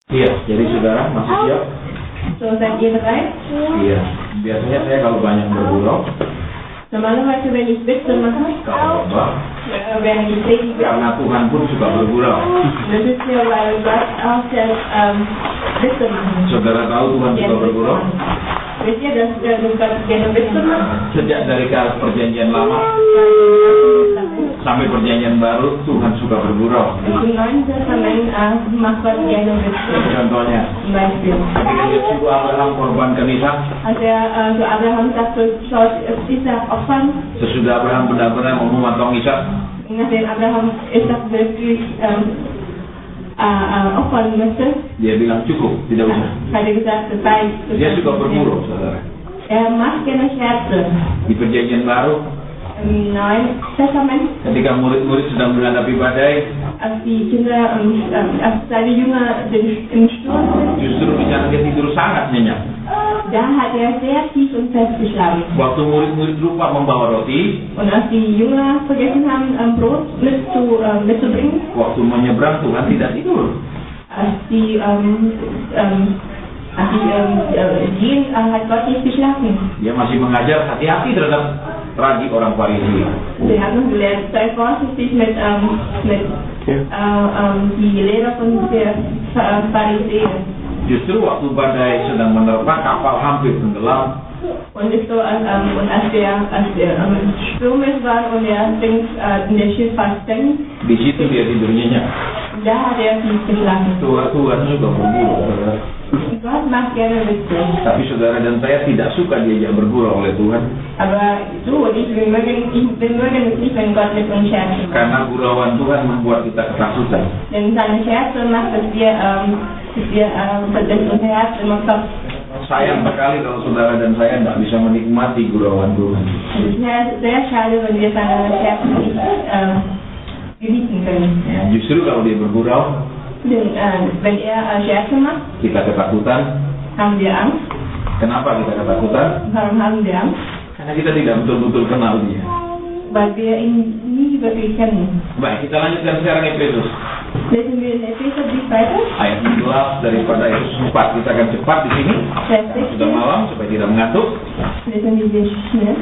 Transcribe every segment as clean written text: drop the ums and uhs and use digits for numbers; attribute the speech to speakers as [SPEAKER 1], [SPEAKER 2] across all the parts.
[SPEAKER 1] Iya, jadi saudara masih siap?
[SPEAKER 2] So, seid ihr bereit?
[SPEAKER 1] Iya. Biasanya saya kalau banyak bergurau,
[SPEAKER 2] Normalerweise, wenn ich Witze mache,
[SPEAKER 1] kalau khotbah,
[SPEAKER 2] wenn ich predige,
[SPEAKER 1] karena Tuhan pun suka bergurau.
[SPEAKER 2] das ist ja, weil Gott auch selbst Witze machen.
[SPEAKER 1] Saudara tahu Tuhan suka bergurau?
[SPEAKER 2] Wisst ihr, dass Gott gerne Witze macht?
[SPEAKER 1] Sejak dari perjanjian lama sampai perjanjian baru, Tuhan suka bergurau.
[SPEAKER 2] Im Neuen Testament macht Gott gerne Witze.
[SPEAKER 1] Contohnya,
[SPEAKER 2] Zum Beispiel.
[SPEAKER 1] ketika Yesus Abraham korbankan Ishak,
[SPEAKER 2] Als zu Abraham sagte, schaut, Isaac opfern,
[SPEAKER 1] sesudah Abraham benar-benar mau memotong Ishak,
[SPEAKER 2] nachdem Abraham Isaac wirklich opfern möchte,
[SPEAKER 1] dia bilang cukup, tidak usah.
[SPEAKER 2] hat gesagt, das reicht.
[SPEAKER 1] Dia suka bergurau, saudara.
[SPEAKER 2] Macht gerne Scherze.
[SPEAKER 1] Di perjanjian baru,
[SPEAKER 2] Im Neuen Testament,
[SPEAKER 1] ketika murid-murid sedang menghadapi badai,
[SPEAKER 2] als die Kinder, als seine Jünger im Sturm sind,
[SPEAKER 1] justru di sana dia tidur sangat nyenyak.
[SPEAKER 2] da hat sehr tief und fest geschlafen.
[SPEAKER 1] Waktu murid-murid lupa membawa roti,
[SPEAKER 2] Und als die Jünger vergessen haben, Brot mitzubringen,
[SPEAKER 1] waktu menyeberang Tuhan tidak tidur.
[SPEAKER 2] als die gehen, hat Gott nicht geschlafen.
[SPEAKER 1] Dia masih mengajar hati-hati terhadap ragi orang Farisi.
[SPEAKER 2] Wir haben gelernt, sei vorsichtig mit die Lehrer von der Pharisäer.
[SPEAKER 1] Justru waktu badai sedang menerpa, kapal hampir tenggelam,
[SPEAKER 2] Und ist so, als der Sturm ist war und in der Schifffahrt steckt,
[SPEAKER 1] di situ dia tidur nyenyak.
[SPEAKER 2] da hat tief geschlafen.
[SPEAKER 1] Tuhan juga bergurau, saudara.
[SPEAKER 2] Gott macht gerne Witze.
[SPEAKER 1] Tapi saudara dan saya tidak suka diajak bergurau oleh Tuhan,
[SPEAKER 2] Aber du und ich, wir mögen es nicht, wenn Gott mit uns scherzt.
[SPEAKER 1] karena gurauan Tuhan membuat kita ketakutan.
[SPEAKER 2] Denn seine Scherze macht, dass unser Herz immer klopft.
[SPEAKER 1] Sayang sekali kalau saudara dan saya tidak bisa menikmati gurauan Tuhan.
[SPEAKER 2] Es ist sehr schade, wenn wir seine Scherze nicht genießen können.
[SPEAKER 1] Ya, justru kalau dia bergurau,
[SPEAKER 2] Denn wenn Scherze macht,
[SPEAKER 1] kita ketakutan.
[SPEAKER 2] haben wir Angst.
[SPEAKER 1] Kenapa kita ketakutan?
[SPEAKER 2] Warum haben wir Angst?
[SPEAKER 1] Karena kita tidak betul-betul kenal dia.
[SPEAKER 2] Weil wir ihn nie wirklich kennen.
[SPEAKER 1] Baik, kita lanjutkan sekarang Efesus.
[SPEAKER 2] Lesen wir in Epheserbrief weiter,
[SPEAKER 1] Ayat 11 daripada Efesus 4. Kita akan cepat di sini.
[SPEAKER 2] Vers
[SPEAKER 1] Sudah
[SPEAKER 2] 16.
[SPEAKER 1] malam supaya tidak mengantuk.
[SPEAKER 2] Lesen wir sehr schnell.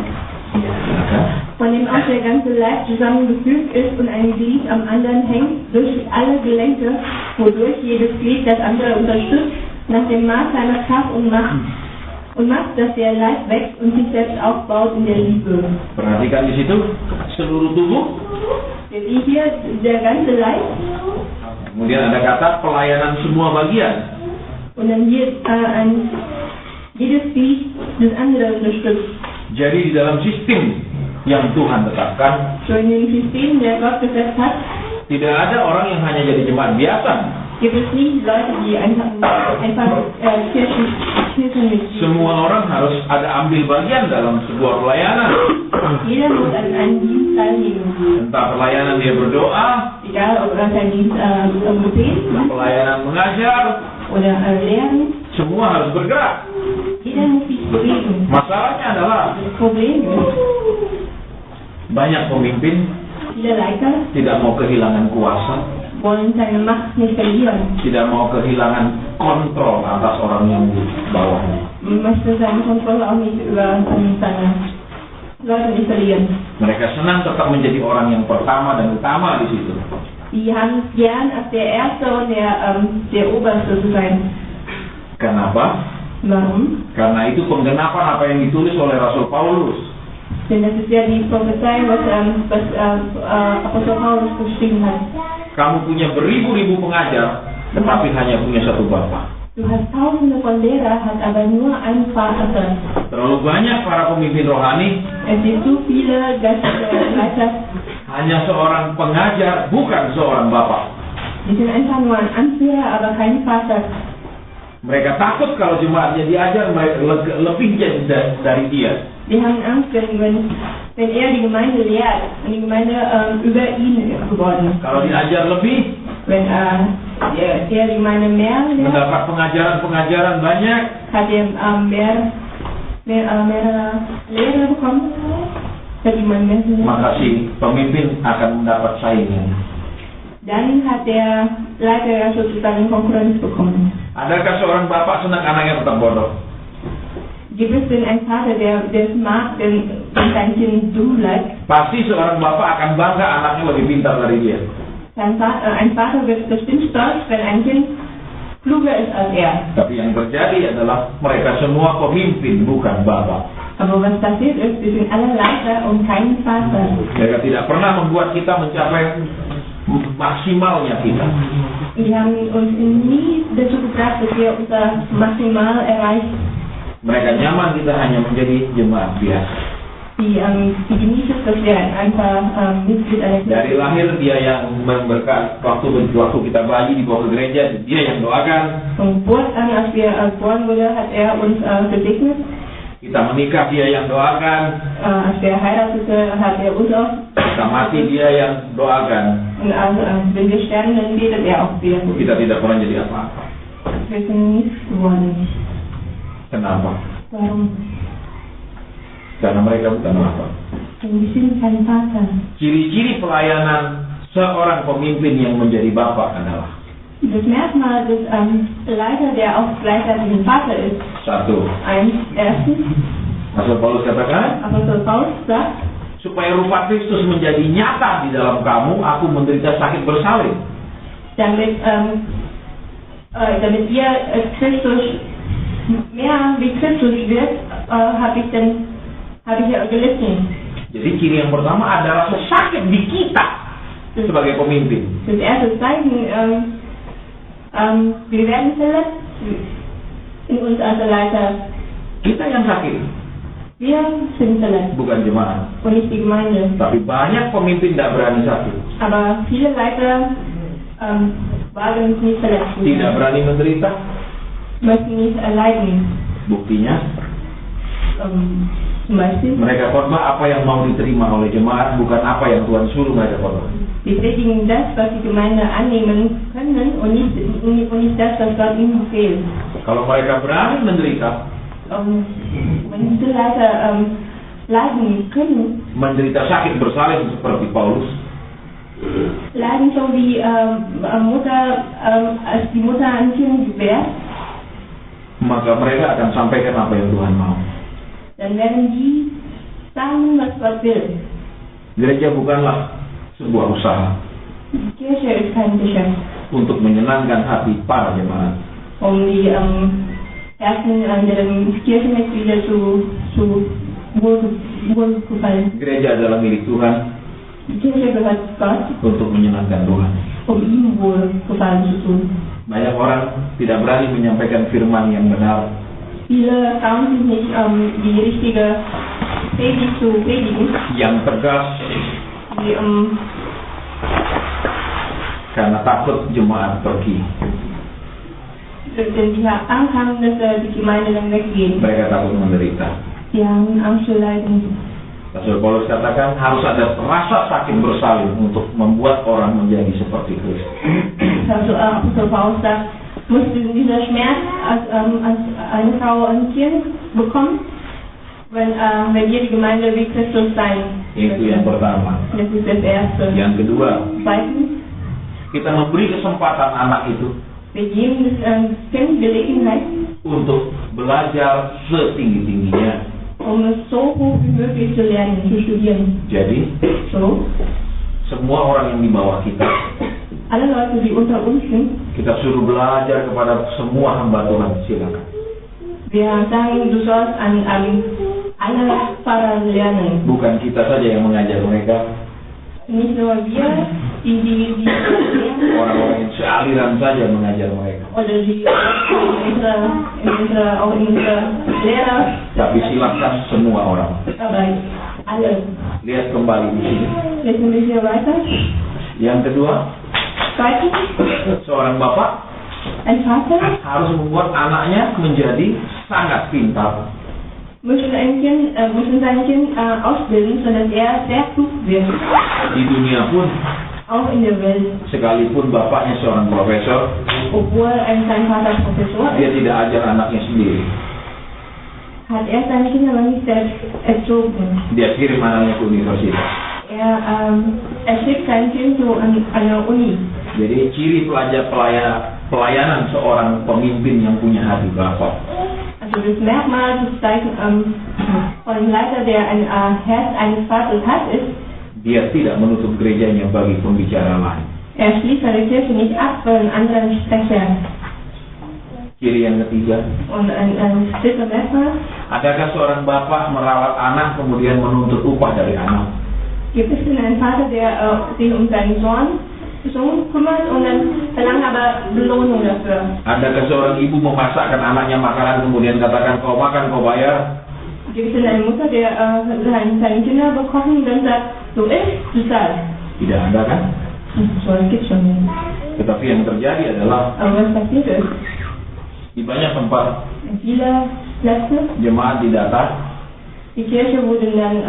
[SPEAKER 1] Ya, silakan.
[SPEAKER 2] Von dem auch der ganze Leib zusammengefügt ist und ein Glied am anderen hängt, durch alle Gelenke, wodurch jedes Glied das andere unterstützt, nach dem Maß seiner Kraft und macht, dass der Leib wächst und sich selbst aufbaut in der Liebe.
[SPEAKER 1] Perhatikan di situ seluruh tubuh.
[SPEAKER 2] Denn hier der ganze Leib
[SPEAKER 1] Kemudian ada kata pelayanan semua bagian.
[SPEAKER 2] und dann hier jedes Glied das andere unterstützt.
[SPEAKER 1] Jadi di dalam sistem yang Tuhan tetapkan,
[SPEAKER 2] So in dem System, der Gott gesetzt hat,
[SPEAKER 1] tidak ada orang yang hanya jadi jemaat biasa.
[SPEAKER 2] gibt es nicht Leute, die einfach Kirchen
[SPEAKER 1] Semua orang harus ada ambil bagian dalam sebuah pelayanan.
[SPEAKER 2] Jeder muss an einen Dienst teilnehmen.
[SPEAKER 1] Entah pelayanan dia berdoa,
[SPEAKER 2] Egal, ob er sein Dienst Gebet macht
[SPEAKER 1] pelayanan mengajar,
[SPEAKER 2] oder Lehren.
[SPEAKER 1] semua harus bergerak.
[SPEAKER 2] Jeder muss sich bewegen.
[SPEAKER 1] Masalahnya adalah
[SPEAKER 2] Das Problem ist,
[SPEAKER 1] banyak pemimpin
[SPEAKER 2] viele Leiter
[SPEAKER 1] tidak mau kehilangan kuasa,
[SPEAKER 2] wollen seine Macht nicht verlieren.
[SPEAKER 1] tidak mau kehilangan kontrol atas orang yang di bawahnya.
[SPEAKER 2] Man möchte seine Kontrolle auch nicht über seine Leute nicht verlieren.
[SPEAKER 1] Mereka senang tetap menjadi orang yang pertama dan utama di situ.
[SPEAKER 2] Die haben gern als der Erste und der Oberste zu sein.
[SPEAKER 1] Kenapa?
[SPEAKER 2] Warum?
[SPEAKER 1] Karena itu penggenapan apa yang ditulis oleh Rasul Paulus.
[SPEAKER 2] Denn das ist ja die Prophezeiung, was Apostel Paulus geschrieben hat.
[SPEAKER 1] Kamu punya beribu-ribu pengajar, tetapi hanya punya satu Bapa.
[SPEAKER 2] Du hast tausende von Lehrer, hast aber nur einen Vater.
[SPEAKER 1] Terlalu banyak para pemimpin rohani,
[SPEAKER 2] Es sind so viele geistliche Leiter,
[SPEAKER 1] hanya seorang pengajar, bukan seorang Bapa.
[SPEAKER 2] die sind einfach nur ein Anführer, aber kein Vater.
[SPEAKER 1] Mereka takut kalau jemaatnya diajar lebih dari dia.
[SPEAKER 2] Die haben Angst, wenn er die Gemeinde lehrt und die Gemeinde über ihn geworden ist.
[SPEAKER 1] Kalau diajar lebih,
[SPEAKER 2] Wenn er die Gemeinde mehr lehrt,
[SPEAKER 1] mendapat pengajaran banyak,
[SPEAKER 2] hat er mehr Lehre bekommen, hat jemand mehr gelehrt.
[SPEAKER 1] maka si pemimpin akan mendapat saingan.
[SPEAKER 2] Dann hat der Leiter ja sozusagen Konkurrenz bekommen.
[SPEAKER 1] Adakah seorang bapak senang anaknya tetap bodoh?
[SPEAKER 2] Gibt es denn einen Vater, der es mag, wenn sein Kind dumm bleibt?
[SPEAKER 1] Pasti seorang bapak akan bangga anaknya lebih pintar dari dia.
[SPEAKER 2] Ein Vater wird bestimmt stolz, wenn ein Kind kluger ist als er.
[SPEAKER 1] Tapi yang terjadi adalah mereka semua pemimpin, bukan bapak.
[SPEAKER 2] Aber was passiert ist, wir sind alle Leiter und kein Vater.
[SPEAKER 1] Mereka tidak pernah membuat kita mencapai maksimalnya kita.
[SPEAKER 2] Wir haben uns nie dazu gebracht, dass wir unser Maximal erreichen.
[SPEAKER 1] Mereka nyaman kita hanya menjadi jemaat biasa.
[SPEAKER 2] Die genießen es, dass wir einfach Mitglied einer
[SPEAKER 1] Dari lahir dia yang memberkati, waktu kita bayi dibawa ke gereja, dia yang doakan.
[SPEAKER 2] Von Geburt an, als wir geboren wurden, hat er uns gesegnet.
[SPEAKER 1] Kita menikah, dia yang doakan.
[SPEAKER 2] Als wir heiratete, hat er uns auch.
[SPEAKER 1] Kita mati, dia yang doakan.
[SPEAKER 2] Und wenn wir sterben, dann betet er auch wieder.
[SPEAKER 1] Kita tidak pernah jadi apa-apa.
[SPEAKER 2] Wir sind nichts geworden.
[SPEAKER 1] Kenapa?
[SPEAKER 2] Warum?
[SPEAKER 1] Karena mereka bukan apa.
[SPEAKER 2] Denn wir sind kein Vater.
[SPEAKER 1] Ciri-ciri pelayanan seorang pemimpin yang menjadi bapak adalah:
[SPEAKER 2] Das Merkmal des Leiter, der auch gleichzeitig ein Vater ist.
[SPEAKER 1] 1.
[SPEAKER 2] Erstens,
[SPEAKER 1] Rasul Paulus katakan,
[SPEAKER 2] Apostel Paulus sagt,
[SPEAKER 1] supaya rupa Kristus menjadi nyata di dalam kamu, aku menderita sakit bersalin.
[SPEAKER 2] damit ihr Christus mehr wie Christus wird, habe ich ja gelitten.
[SPEAKER 1] Jadi ciri yang pertama adalah sakit di kita sebagai pemimpin.
[SPEAKER 2] Das erste Zeichen, wir werden verletzt in uns als Leiter.
[SPEAKER 1] Kita yang sakit,
[SPEAKER 2] Wir sind verletzt
[SPEAKER 1] bukan jemaat.
[SPEAKER 2] und nicht die Gemeinde.
[SPEAKER 1] Tapi banyak pemimpin tidak berani sakit,
[SPEAKER 2] Aber viele Leiter wagen es nicht verletzt zu
[SPEAKER 1] tidak
[SPEAKER 2] sein,
[SPEAKER 1] berani menderita.
[SPEAKER 2] möchten nicht erleiden.
[SPEAKER 1] Buktinya,
[SPEAKER 2] Zum Beispiel,
[SPEAKER 1] mereka khotbah apa yang mau diterima oleh jemaat, bukan apa yang Tuhan suruh mereka khotbah.
[SPEAKER 2] wir predigen das, was die Gemeinde annehmen können und nicht das, was Gott ihnen befehlt.
[SPEAKER 1] Kalau mereka berani menderita,
[SPEAKER 2] Wenn diese Leiter leiden können,
[SPEAKER 1] menderita sakit bersalin seperti Paulus,
[SPEAKER 2] leiden so wie als die Mutter ein Kind gebärt,
[SPEAKER 1] maka mereka akan sampaikan apa yang Tuhan mau.
[SPEAKER 2] dann werden die sagen, was Gott will.
[SPEAKER 1] Gereja bukanlah sebuah usaha
[SPEAKER 2] Die Kirche ist kein Geschäft,
[SPEAKER 1] untuk menyenangkan hati para jemaat.
[SPEAKER 2] die Herzen der Kirchenmitglieder zu wohlgefallen.
[SPEAKER 1] Gereja adalah milik Tuhan
[SPEAKER 2] Die Kirche gehört Gott,
[SPEAKER 1] untuk menyenangkan Tuhan.
[SPEAKER 2] ihm wohlgefallen zu tun.
[SPEAKER 1] Banyak orang tidak berani menyampaikan firman yang benar,
[SPEAKER 2] Viele trauen sich nicht, die richtige Predigt zu predigen,
[SPEAKER 1] yang tegas,
[SPEAKER 2] die
[SPEAKER 1] karena takut jemaat pergi.
[SPEAKER 2] denn die Angst haben, dass die Gemeinde dann weggeht.
[SPEAKER 1] Mereka takut menderita.
[SPEAKER 2] Die haben Angst zu leiden.
[SPEAKER 1] Rasul Paulus katakan harus ada rasa sakit bersalin untuk membuat orang menjadi seperti Kristus.
[SPEAKER 2] Also Apostel Paulus sagt, muss dieser Schmerz als eine Frau ein Kind bekommen, wenn ihr die Gemeinde wie Christus sein.
[SPEAKER 1] Itu yang pertama.
[SPEAKER 2] Das ist das Erste.
[SPEAKER 1] Yang kedua,
[SPEAKER 2] Zweitens,
[SPEAKER 1] kita memberi kesempatan anak itu
[SPEAKER 2] wir geben das Kind Gelegenheit,
[SPEAKER 1] untuk belajar setinggi-tingginya.
[SPEAKER 2] es so hoch wie möglich zu lernen, zu studieren.
[SPEAKER 1] Jadi,
[SPEAKER 2] So,
[SPEAKER 1] semua orang yang di bawah kita,
[SPEAKER 2] alle Leute, die unter uns sind,
[SPEAKER 1] kita suruh belajar kepada semua hamba Tuhan. Silakan.
[SPEAKER 2] wir sagen, du sollst an alle Pfarrer lernen.
[SPEAKER 1] Bukan kita saja yang mengajar mereka,
[SPEAKER 2] Nicht nur wir, die lernen,
[SPEAKER 1] orang-orang yang sealiran saja mengajar mereka.
[SPEAKER 2] oder die auch unsere Lehrer,
[SPEAKER 1] Tapi silakan semua orang.
[SPEAKER 2] aber alle.
[SPEAKER 1] Lihat kembali di sini.
[SPEAKER 2] Lesen wir hier weiter.
[SPEAKER 1] Yang kedua,
[SPEAKER 2] Zweitens,
[SPEAKER 1] seorang bapak
[SPEAKER 2] ein Vater
[SPEAKER 1] harus membuat anaknya menjadi sangat pintar.
[SPEAKER 2] müssen sein Kind ausbilden, sodass er sehr klug wird,
[SPEAKER 1] Di dunia pun,
[SPEAKER 2] auch in der Welt.
[SPEAKER 1] sekalipun bapaknya seorang profesor,
[SPEAKER 2] Obwohl sein Vater Professor
[SPEAKER 1] dia
[SPEAKER 2] ist,
[SPEAKER 1] tidak ajar anaknya sendiri.
[SPEAKER 2] hat er seine Kinder noch nicht selbst erzogen.
[SPEAKER 1] Dia kirim anaknya ke universitas.
[SPEAKER 2] Er schickt sein Kind so an eine Uni.
[SPEAKER 1] Jadi ciri pelayanan seorang pemimpin yang punya hati Bapa.
[SPEAKER 2] Also das Merkmal, das Zeichen von einem Leiter, der ein Herz eines Vaters hat, ist,
[SPEAKER 1] Dia tidak menutup gerejanya bagi pembicara lain.
[SPEAKER 2] schließt seine Kirche nicht ab für einen anderen Sprecher.
[SPEAKER 1] Ciri yang ketiga,
[SPEAKER 2] Und ein dritter Merkmal,
[SPEAKER 1] adakah seorang bapak merawat anak kemudian menuntut upah dari anak?
[SPEAKER 2] gibt es denn einen Vater, der sich seinen Sohn kümmert und dann verlangt aber Belohnung dafür?
[SPEAKER 1] Adakah seorang ibu memasakkan anaknya makanan kemudian katakan kau makan kau bayar?
[SPEAKER 2] Gibt es denn eine Mutter, der seine Kinder bekochen und dann sagt, du isst, du zahlst?
[SPEAKER 1] Tidak ada kan?
[SPEAKER 2] So, das gibt's schon nicht.
[SPEAKER 1] Tetapi yang terjadi adalah
[SPEAKER 2] Aber was passiert ist,
[SPEAKER 1] di banyak tempat
[SPEAKER 2] in vielen Plätzen,
[SPEAKER 1] jemaat didata,
[SPEAKER 2] die Kirche wurde dann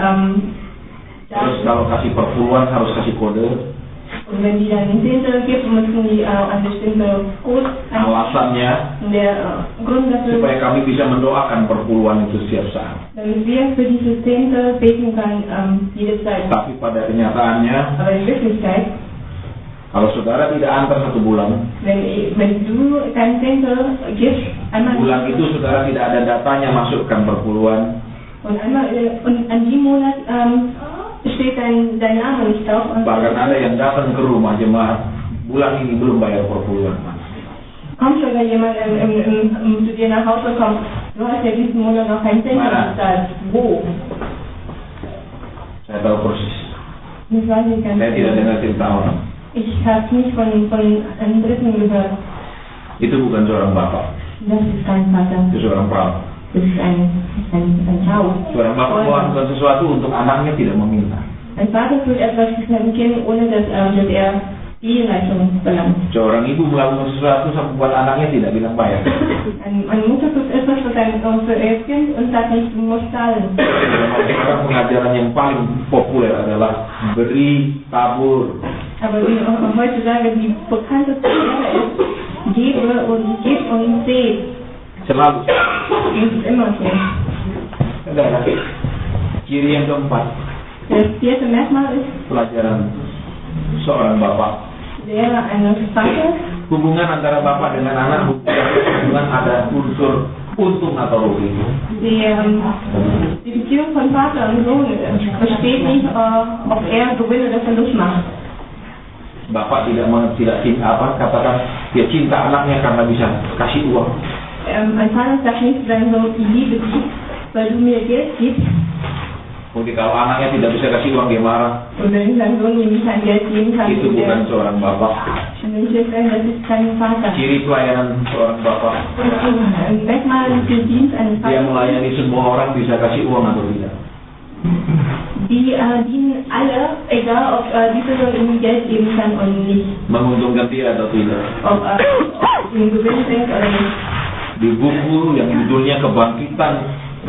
[SPEAKER 1] terus kalau kasih perpuluhan harus kasih kode.
[SPEAKER 2] und wenn die dann Zehntel gibt, müssen die ein bestimmter Code
[SPEAKER 1] Alasannya
[SPEAKER 2] und der Grund dafür,
[SPEAKER 1] supaya kami bisa mendoakan perpuluhan itu setiap saat.
[SPEAKER 2] damit wir für diese Zehntel beten können jederzeit.
[SPEAKER 1] Tapi pada kenyataannya,
[SPEAKER 2] Aber in Wirklichkeit,
[SPEAKER 1] kalau saudara tidak antar 1 bulan,
[SPEAKER 2] wenn du kein Zehntel gibst, einmal
[SPEAKER 1] bulan itu saudara tidak ada datanya masukkan perpuluhan,
[SPEAKER 2] und einmal und an diesem Monat steht dein Name nicht drauf. Und
[SPEAKER 1] bahkan ada yang datang ke rumah jemaat, bulan ini belum bayar perpuluhan.
[SPEAKER 2] kommt sogar jemand zu dir nach Hause kommt, du hast ja diesen Monat noch kein Zehntel
[SPEAKER 1] Mana?
[SPEAKER 2] bezahlt. Wo?
[SPEAKER 1] Saya tahu persis.
[SPEAKER 2] Das weiß ich ganz
[SPEAKER 1] Saya tidak dengar cerita orang.
[SPEAKER 2] Ich habe nicht von einem Dritten gehört.
[SPEAKER 1] Itu bukan seorang bapak,
[SPEAKER 2] Das ist kein Vater.
[SPEAKER 1] itu seorang perawan.
[SPEAKER 2] Das ist ein Frau.
[SPEAKER 1] Seorang bapak melakukan sesuatu untuk anaknya tidak meminta.
[SPEAKER 2] Ein Vater tut etwas für sein Kind, ohne dass er die Leistung verlangt.
[SPEAKER 1] Seorang ibu melakukan sesuatu buat anaknya tidak bilang bayar.
[SPEAKER 2] Eine Mutter tut etwas für ihr Kind und sagt nicht, du musst zahlen.
[SPEAKER 1] Sekarang pengajaran yang paling populer adalah beri, tabur.
[SPEAKER 2] Aber heutzutage die bekannteste Lehre ist, gebe und seht.
[SPEAKER 1] Selalu.
[SPEAKER 2] Das ist immer so.
[SPEAKER 1] Saudara, ciri yang keempat,
[SPEAKER 2] Das vierte Merkmal ist,
[SPEAKER 1] pelajaran seorang bapak.
[SPEAKER 2] Lehre eines Vaters.
[SPEAKER 1] Hubungan antara bapak dengan anak hubungan ada unsur untung atau rugi.
[SPEAKER 2] Die Beziehung von Vater und Sohn besteht nicht, ob er Gewinn oder Verlust macht.
[SPEAKER 1] Bapak tidak cinta katakan dia cinta anaknya karena bisa kasih uang.
[SPEAKER 2] Ein Vater sagt nicht, sein Sohn die Liebe gibt, weil du mir Geld gibst.
[SPEAKER 1] Mungkin kalau anaknya tidak bisa kasih uang dia marah.
[SPEAKER 2] Und wenn sein Sohn ihm kein Geld geben kann,
[SPEAKER 1] Itu bukan seorang bapak.
[SPEAKER 2] dann will ich sagen, das ist kein Vater.
[SPEAKER 1] Ciri pelayanan seorang bapak,
[SPEAKER 2] Ein Merkmal für Dienst eines
[SPEAKER 1] dia
[SPEAKER 2] Vaters,
[SPEAKER 1] melayani semua orang bisa kasih uang atau tidak.
[SPEAKER 2] die dienen alle, egal ob die Person ihm Geld geben kann oder nicht.
[SPEAKER 1] Menguntungkan dia atau tidak.
[SPEAKER 2] Ob ihm Gewinn bringt oder nicht.
[SPEAKER 1] Di buku yang judulnya Kebangkitan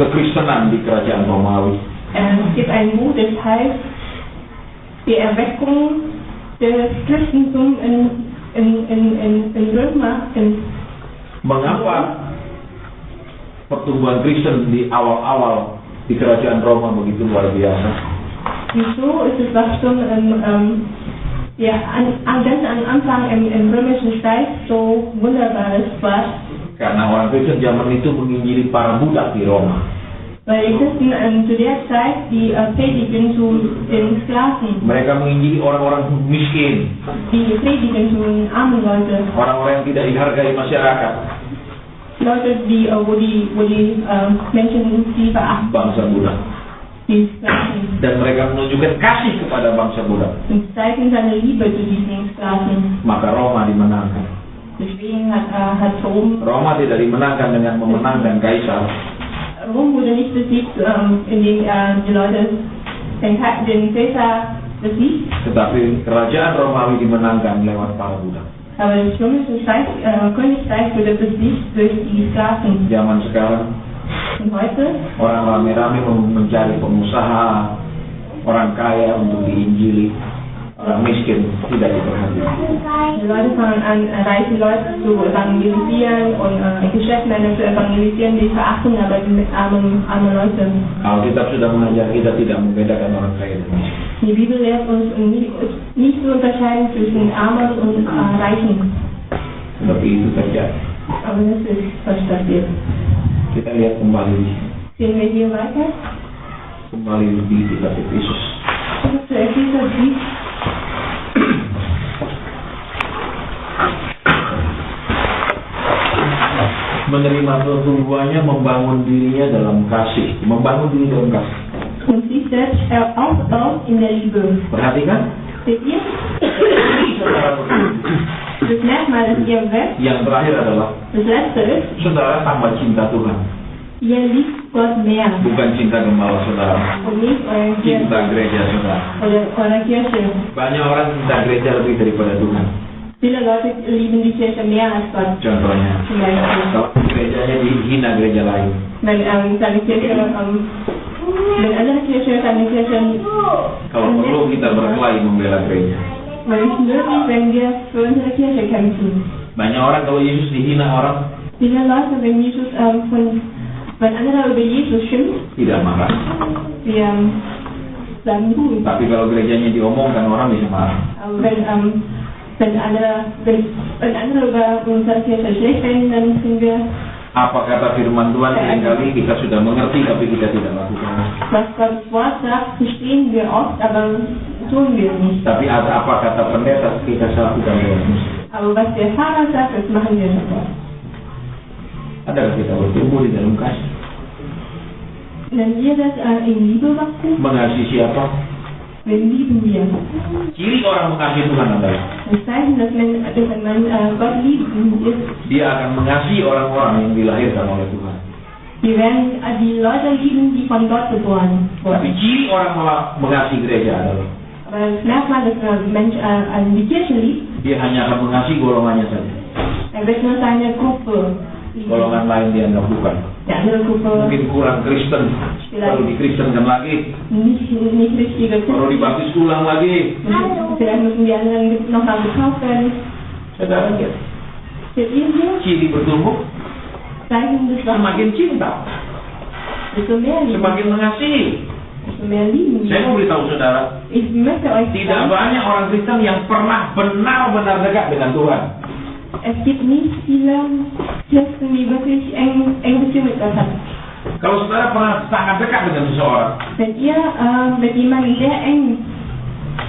[SPEAKER 1] Kekristenan di Kerajaan Romawi,
[SPEAKER 2] Es gibt ein Buch, das heißt Die Erweckung des Christentums in Römer.
[SPEAKER 1] mengapa pertumbuhan Kristen di awal-awal di Kerajaan Roma begitu luar biasa?
[SPEAKER 2] Wieso ist das Wachstum ganz am Anfang im Römischen Reich so wunderbares war?
[SPEAKER 1] Karena orang Kristen zaman itu menginjili para budak di Roma.
[SPEAKER 2] Weil die Christen zu der Zeit die predigen zu den Sklaven,
[SPEAKER 1] Mereka menginjili orang-orang miskin,
[SPEAKER 2] die predigen zu den armen Leuten,
[SPEAKER 1] orang-orang yang tidak dihargai masyarakat,
[SPEAKER 2] Leute, wo die Menschen die verachten,
[SPEAKER 1] bangsa budak.
[SPEAKER 2] die Sklaven.
[SPEAKER 1] Dan mereka menunjukkan kasih kepada bangsa budak.
[SPEAKER 2] Und zeigen seine Liebe zu diesen Sklaven.
[SPEAKER 1] Maka Roma dimenangkan.
[SPEAKER 2] Deswegen hat
[SPEAKER 1] Roma tidak dimenangkan dengan memenangkan kaisar,
[SPEAKER 2] Rom wurde nicht besiegt, indem die Leute den Caesar besiegt,
[SPEAKER 1] tetapi kerajaan Romawi dimenangkan lewat para budak.
[SPEAKER 2] aber das römische Königreich wurde besiegt durch die Sklaven.
[SPEAKER 1] Zaman sekarang
[SPEAKER 2] Und heute
[SPEAKER 1] orang rame-rame mencari pengusaha, orang kaya untuk diinjili, orang miskin tidak diperhatikan.
[SPEAKER 2] die Leute fangen an, reiche Leute zu evangelisieren und Geschäftsmänner zu evangelisieren, die verachten aber die armen Leute.
[SPEAKER 1] Alkitab sudah mengajar kita tidak membedakan orang kaya dan miskin.
[SPEAKER 2] Die Bibel lehrt uns nicht zu unterscheiden zwischen Armen und Reichen.
[SPEAKER 1] Tapi itu terjadi.
[SPEAKER 2] Aber das ist, was passiert.
[SPEAKER 1] Kita lihat kembali di sini.
[SPEAKER 2] Sehen wir hier weiter.
[SPEAKER 1] Kembali di kitab Efesus.
[SPEAKER 2] Zurück zu Epheserbrief.
[SPEAKER 1] Menerima pertumbuhannya, membangun dirinya dalam kasih. Membangun diri dalam kasih.
[SPEAKER 2] Und sich selbst aufbaut in der Liebe.
[SPEAKER 1] Perhatikan.
[SPEAKER 2] Seht ihr?
[SPEAKER 1] Saudara,
[SPEAKER 2] Das Merkmal, das ihr wächst,
[SPEAKER 1] yang terakhir adalah
[SPEAKER 2] das letzte ist,
[SPEAKER 1] saudara tambah cinta Tuhan.
[SPEAKER 2] ihr liebt Gott mehr.
[SPEAKER 1] Bukan cinta gembala saudara,
[SPEAKER 2] Und nicht euren Kirche
[SPEAKER 1] cinta gereja saudara.
[SPEAKER 2] oder eurer Kirche.
[SPEAKER 1] Banyak orang cinta gereja lebih daripada Tuhan.
[SPEAKER 2] Viele Leute lieben die Kirche mehr als Gott.
[SPEAKER 1] Contohnya,
[SPEAKER 2] Zum Beispiel.
[SPEAKER 1] kalau gerejanya dihina gereja lain,
[SPEAKER 2] Wenn seine Kirche, wenn andere Kirche seine Kirche,
[SPEAKER 1] kalau perlu kita berkelahi membela gereja.
[SPEAKER 2] weil es nötig, wenn wir für unsere Kirche kämpfen.
[SPEAKER 1] Banyak orang kalau Yesus dihina orang
[SPEAKER 2] Viele Leute, wenn Jesus wenn andere über Jesus schimpft,
[SPEAKER 1] tidak marah.
[SPEAKER 2] wir bleiben ruhig.
[SPEAKER 1] Tapi kalau gerejanya diomongkan orang bisa marah.
[SPEAKER 2] Aber wenn andere über unsere Kirche schlecht reden, dann sind wir,
[SPEAKER 1] Apa kata firman Tuhan seringkali kita sudah mengerti tapi kita tidak lakukan.
[SPEAKER 2] was Gottes Wort sagt, verstehen wir oft, aber tun wir nicht.
[SPEAKER 1] Tapi apa kata pendeta kita lakukan dengan musik.
[SPEAKER 2] Aber was der Pfarrer sagt, das machen wir sofort.
[SPEAKER 1] Adakah kita bertumbuh di dalam kasih?
[SPEAKER 2] Wenn wir das in Liebe wachsen,
[SPEAKER 1] Mengasihi siapa?
[SPEAKER 2] dann lieben wir.
[SPEAKER 1] Ciri orang mengasihi Tuhan adalah
[SPEAKER 2] Das Zeichen, dass man Gott liebt, ist,
[SPEAKER 1] dia akan mengasihi orang-orang yang dilahirkan oleh Tuhan.
[SPEAKER 2] wir werden die Leute lieben, die von Gott geboren
[SPEAKER 1] Tapi
[SPEAKER 2] wurden.
[SPEAKER 1] ciri orang mengasihi gereja adalah
[SPEAKER 2] Aber das Merkmal, dass ein Mensch die Kirche liebt,
[SPEAKER 1] dia hanya akan mengasihi golongannya saja.
[SPEAKER 2] er wird nur seine Gruppe lieben.
[SPEAKER 1] Golongan lain dianggap bukan.
[SPEAKER 2] Die andere Gruppe
[SPEAKER 1] Mungkin kurang Kristen, perlu dikristenkan lagi,
[SPEAKER 2] nicht richtige
[SPEAKER 1] perlu
[SPEAKER 2] Christen.
[SPEAKER 1] dibaptis ulang lagi.
[SPEAKER 2] Vielleicht müssen die anderen nochmal getauft werden.
[SPEAKER 1] Saudara lihat,
[SPEAKER 2] Seht ihr hier?
[SPEAKER 1] ciri bertumbuh
[SPEAKER 2] Zeichen des Wassers.
[SPEAKER 1] semakin cinta,
[SPEAKER 2] Desto mehr lieben.
[SPEAKER 1] semakin mengasihi.
[SPEAKER 2] Desto mehr lieben
[SPEAKER 1] Saya
[SPEAKER 2] wir.
[SPEAKER 1] beritahu saudara,
[SPEAKER 2] Ich möchte euch
[SPEAKER 1] tidak
[SPEAKER 2] sagen,
[SPEAKER 1] banyak orang Kristen yang pernah benar-benar dekat dengan Tuhan.
[SPEAKER 2] es gibt nicht viele Christen, die wirklich eng Beziehung mit Gott haben.
[SPEAKER 1] Kalau saudara pernah sangat dekat dengan seseorang,
[SPEAKER 2] Wenn ihr mit jemandem sehr eng,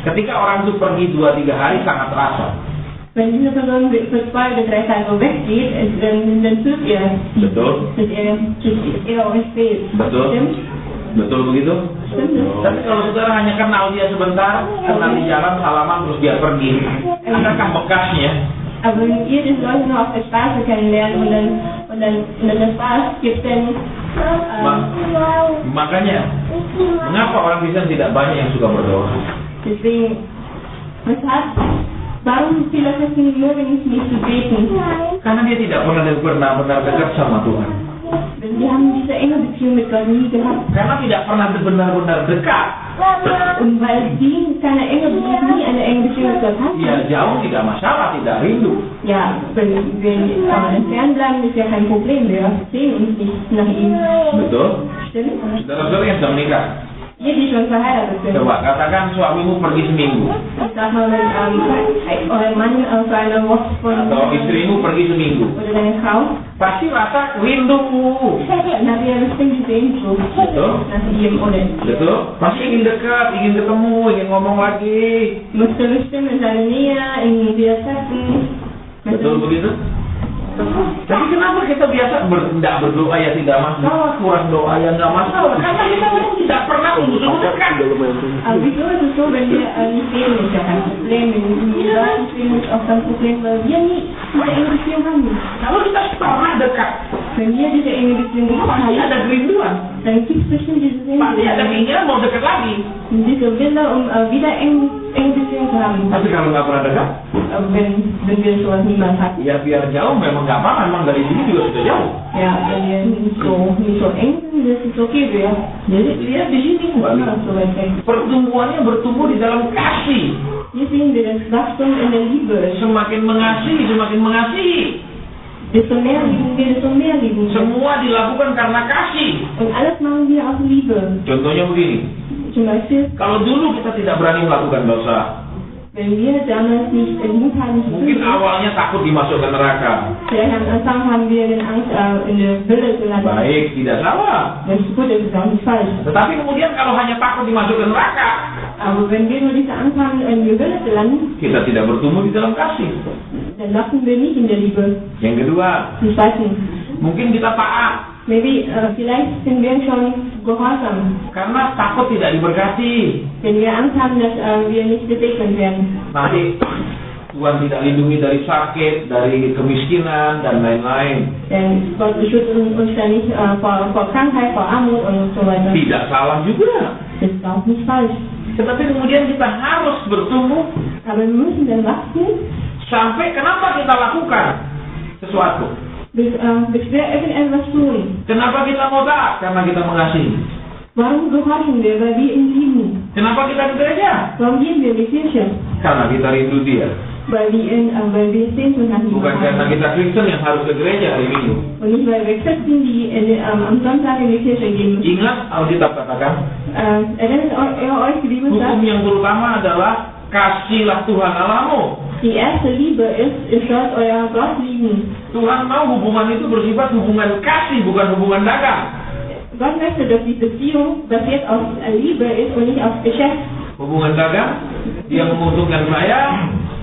[SPEAKER 1] ketika orang itu pergi 2-3 hari sangat terasa.
[SPEAKER 2] wenn diese Person für 2 oder 3 Tage weggeht, dann fühlt ihr,
[SPEAKER 1] Betul?
[SPEAKER 2] dass er euch fehlt.
[SPEAKER 1] Betul?
[SPEAKER 2] Stimmt?
[SPEAKER 1] Betul begitu?
[SPEAKER 2] Stimmt es?
[SPEAKER 1] Tapi kalau saudara hanya kenal dia sebentar, kenal di jalan, salaman, terus dia pergi, adakah bekasnya?
[SPEAKER 2] Aber wenn ihr die Leute nur auf der Straße kennenlernt und dann das Spaß gibt, dann
[SPEAKER 1] Makanya, mengapa orang Kristen tidak banyak yang suka berdoa?
[SPEAKER 2] deswegen, warum viele Christen mögen nicht zu beten?
[SPEAKER 1] Karena dia tidak pernah benar-benar dekat sama Tuhan.
[SPEAKER 2] Denn die haben diese enge Beziehung mit Gott nie gehabt.
[SPEAKER 1] Karena tidak pernah benar-benar dekat.
[SPEAKER 2] Und weil die keine nie eine enge Beziehung mit Gott hatten,
[SPEAKER 1] Ya jauh tidak masalah, tidak rindu.
[SPEAKER 2] ja, wenn wir entfernt bleiben, ist ja kein Problem. Wir sehen uns nicht nach ihm.
[SPEAKER 1] Betul?
[SPEAKER 2] Stimmt?
[SPEAKER 1] Saudara-saudara yang sudah menikah,
[SPEAKER 2] Ihr, die schon verheiratet sind.
[SPEAKER 1] coba katakan suamimu pergi seminggu,
[SPEAKER 2] Ich sag mal, wenn euer Mann für eine Woche
[SPEAKER 1] atau istrimu pergi seminggu,
[SPEAKER 2] oder deine Frau,
[SPEAKER 1] pasti rasa rindu.
[SPEAKER 2] dann habt ihr bestimmt die Sehnsucht
[SPEAKER 1] Betul?
[SPEAKER 2] nach ihm oder
[SPEAKER 1] Betul? Pasti ingin dekat, ingin ketemu, ingin ngomong lagi.
[SPEAKER 2] musste bestimmt in seine Nähe, in wieder treffen.
[SPEAKER 1] Betul begitu? Tapi kenapa kita biasa tidak berdoa ya tidak masalah, kurang doa ya nggak masalah? Karena kita tidak pernah untuk dekat.
[SPEAKER 2] Aber wieso ist es so, wenn wir nicht beten, ist ja kein Problem. Wenn wir Leute stehen, ist auch kein Problem, weil wir nie diese enge Beziehung haben.
[SPEAKER 1] Kalau kita pernah dekat,
[SPEAKER 2] Wenn wir diese enge Beziehung
[SPEAKER 1] pasti
[SPEAKER 2] haben,
[SPEAKER 1] ada kerinduan,
[SPEAKER 2] dann gibt es bestimmt diese
[SPEAKER 1] pasti ada
[SPEAKER 2] Sehnsucht.
[SPEAKER 1] keinginan mau dekat lagi.
[SPEAKER 2] Und diese Wille, wieder enge Beziehung zu haben.
[SPEAKER 1] Tapi kalau nggak pernah dekat,
[SPEAKER 2] Wenn wir sowas niemals hatten.
[SPEAKER 1] ya biar jauh memang nggak apa, memang dari sini juga sudah jauh.
[SPEAKER 2] Ja, wenn wir nicht so eng sind, das ist okay, wir
[SPEAKER 1] Jadi lihat di sini kembali.
[SPEAKER 2] sind so weit weg.
[SPEAKER 1] Pertumbuhannya bertumbuh di dalam kasih.
[SPEAKER 2] Hier sehen wir das Wachstum in der Liebe.
[SPEAKER 1] Semakin mengasihi, semakin mengasihi.
[SPEAKER 2] Desto mehr lieben wir, desto mehr lieben wir.
[SPEAKER 1] Semua dilakukan karena kasih.
[SPEAKER 2] Und alles machen wir aus Liebe.
[SPEAKER 1] Contohnya begini,
[SPEAKER 2] Zum Beispiel,
[SPEAKER 1] Kalau dulu kita tidak berani melakukan dosa,
[SPEAKER 2] wenn wir damals nicht Mut hatten zu
[SPEAKER 1] mungkin
[SPEAKER 2] sündigen,
[SPEAKER 1] awalnya takut dimasukkan neraka.
[SPEAKER 2] vielleicht am Anfang haben wir den Angst in der Hölle gelandet.
[SPEAKER 1] Baik, tidak salah.
[SPEAKER 2] Das ist gut, das ist auch nicht falsch.
[SPEAKER 1] Tetapi kemudian kalau hanya takut dimasukkan neraka,
[SPEAKER 2] Aber wenn wir nur diese Angst haben, in der Hölle zu landen,
[SPEAKER 1] kita tidak bertumbuh di dalam kasih.
[SPEAKER 2] dann wachsen wir nicht in der Liebe.
[SPEAKER 1] Yang kedua,
[SPEAKER 2] Ich weiß nicht.
[SPEAKER 1] mungkin kita taat
[SPEAKER 2] Maybe, vielleicht sind wir schon gehorsam,
[SPEAKER 1] karena takut tidak diberkati.
[SPEAKER 2] wenn wir Angst haben, dass wir nicht gesegnet werden.
[SPEAKER 1] Nanti Tuhan tidak lindungi dari sakit, dari kemiskinan, dan lain-lain.
[SPEAKER 2] Denn Gott beschützt uns ja nicht vor Krankheit, vor Armut und so weiter.
[SPEAKER 1] Tidak salah juga.
[SPEAKER 2] Das ist auch nicht falsch.
[SPEAKER 1] Tetapi kemudian kita harus bertumbuh
[SPEAKER 2] Aber wir müssen dann wachsen,
[SPEAKER 1] sampai kenapa kita lakukan sesuatu.
[SPEAKER 2] bis wir irgendetwas tun.
[SPEAKER 1] Kenapa kita mau taat? Karena kita mengasihi.
[SPEAKER 2] Warum gehorchen wir? Weil wir ihn lieben.
[SPEAKER 1] Kenapa kita ke gereja?
[SPEAKER 2] Warum gehen wir in die Kirche?
[SPEAKER 1] Karena kita rindu Dia.
[SPEAKER 2] Weil wir Sehnsucht nach ihm
[SPEAKER 1] Bukan karena
[SPEAKER 2] haben.
[SPEAKER 1] kita Kristen yang harus ke gereja hari Minggu.
[SPEAKER 2] Und nicht, weil wir Christen, die am Sonntag in die Kirche gehen müssen.
[SPEAKER 1] Ingat Alkitab katakan,
[SPEAKER 2] Erinnert ihr euch, die Bibel
[SPEAKER 1] hukum
[SPEAKER 2] sagt,
[SPEAKER 1] yang terutama adalah kasihlah Tuhan Allahmu.
[SPEAKER 2] die erste Liebe ist, ihr sollt euer Gott lieben.
[SPEAKER 1] Tuhan mau hubungan itu bersifat hubungan kasih, bukan hubungan dagang.
[SPEAKER 2] Gott möchte, dass die Beziehung basiert auf Liebe ist und nicht auf Geschäft.
[SPEAKER 1] Hubungan dagang, dia menguntungkan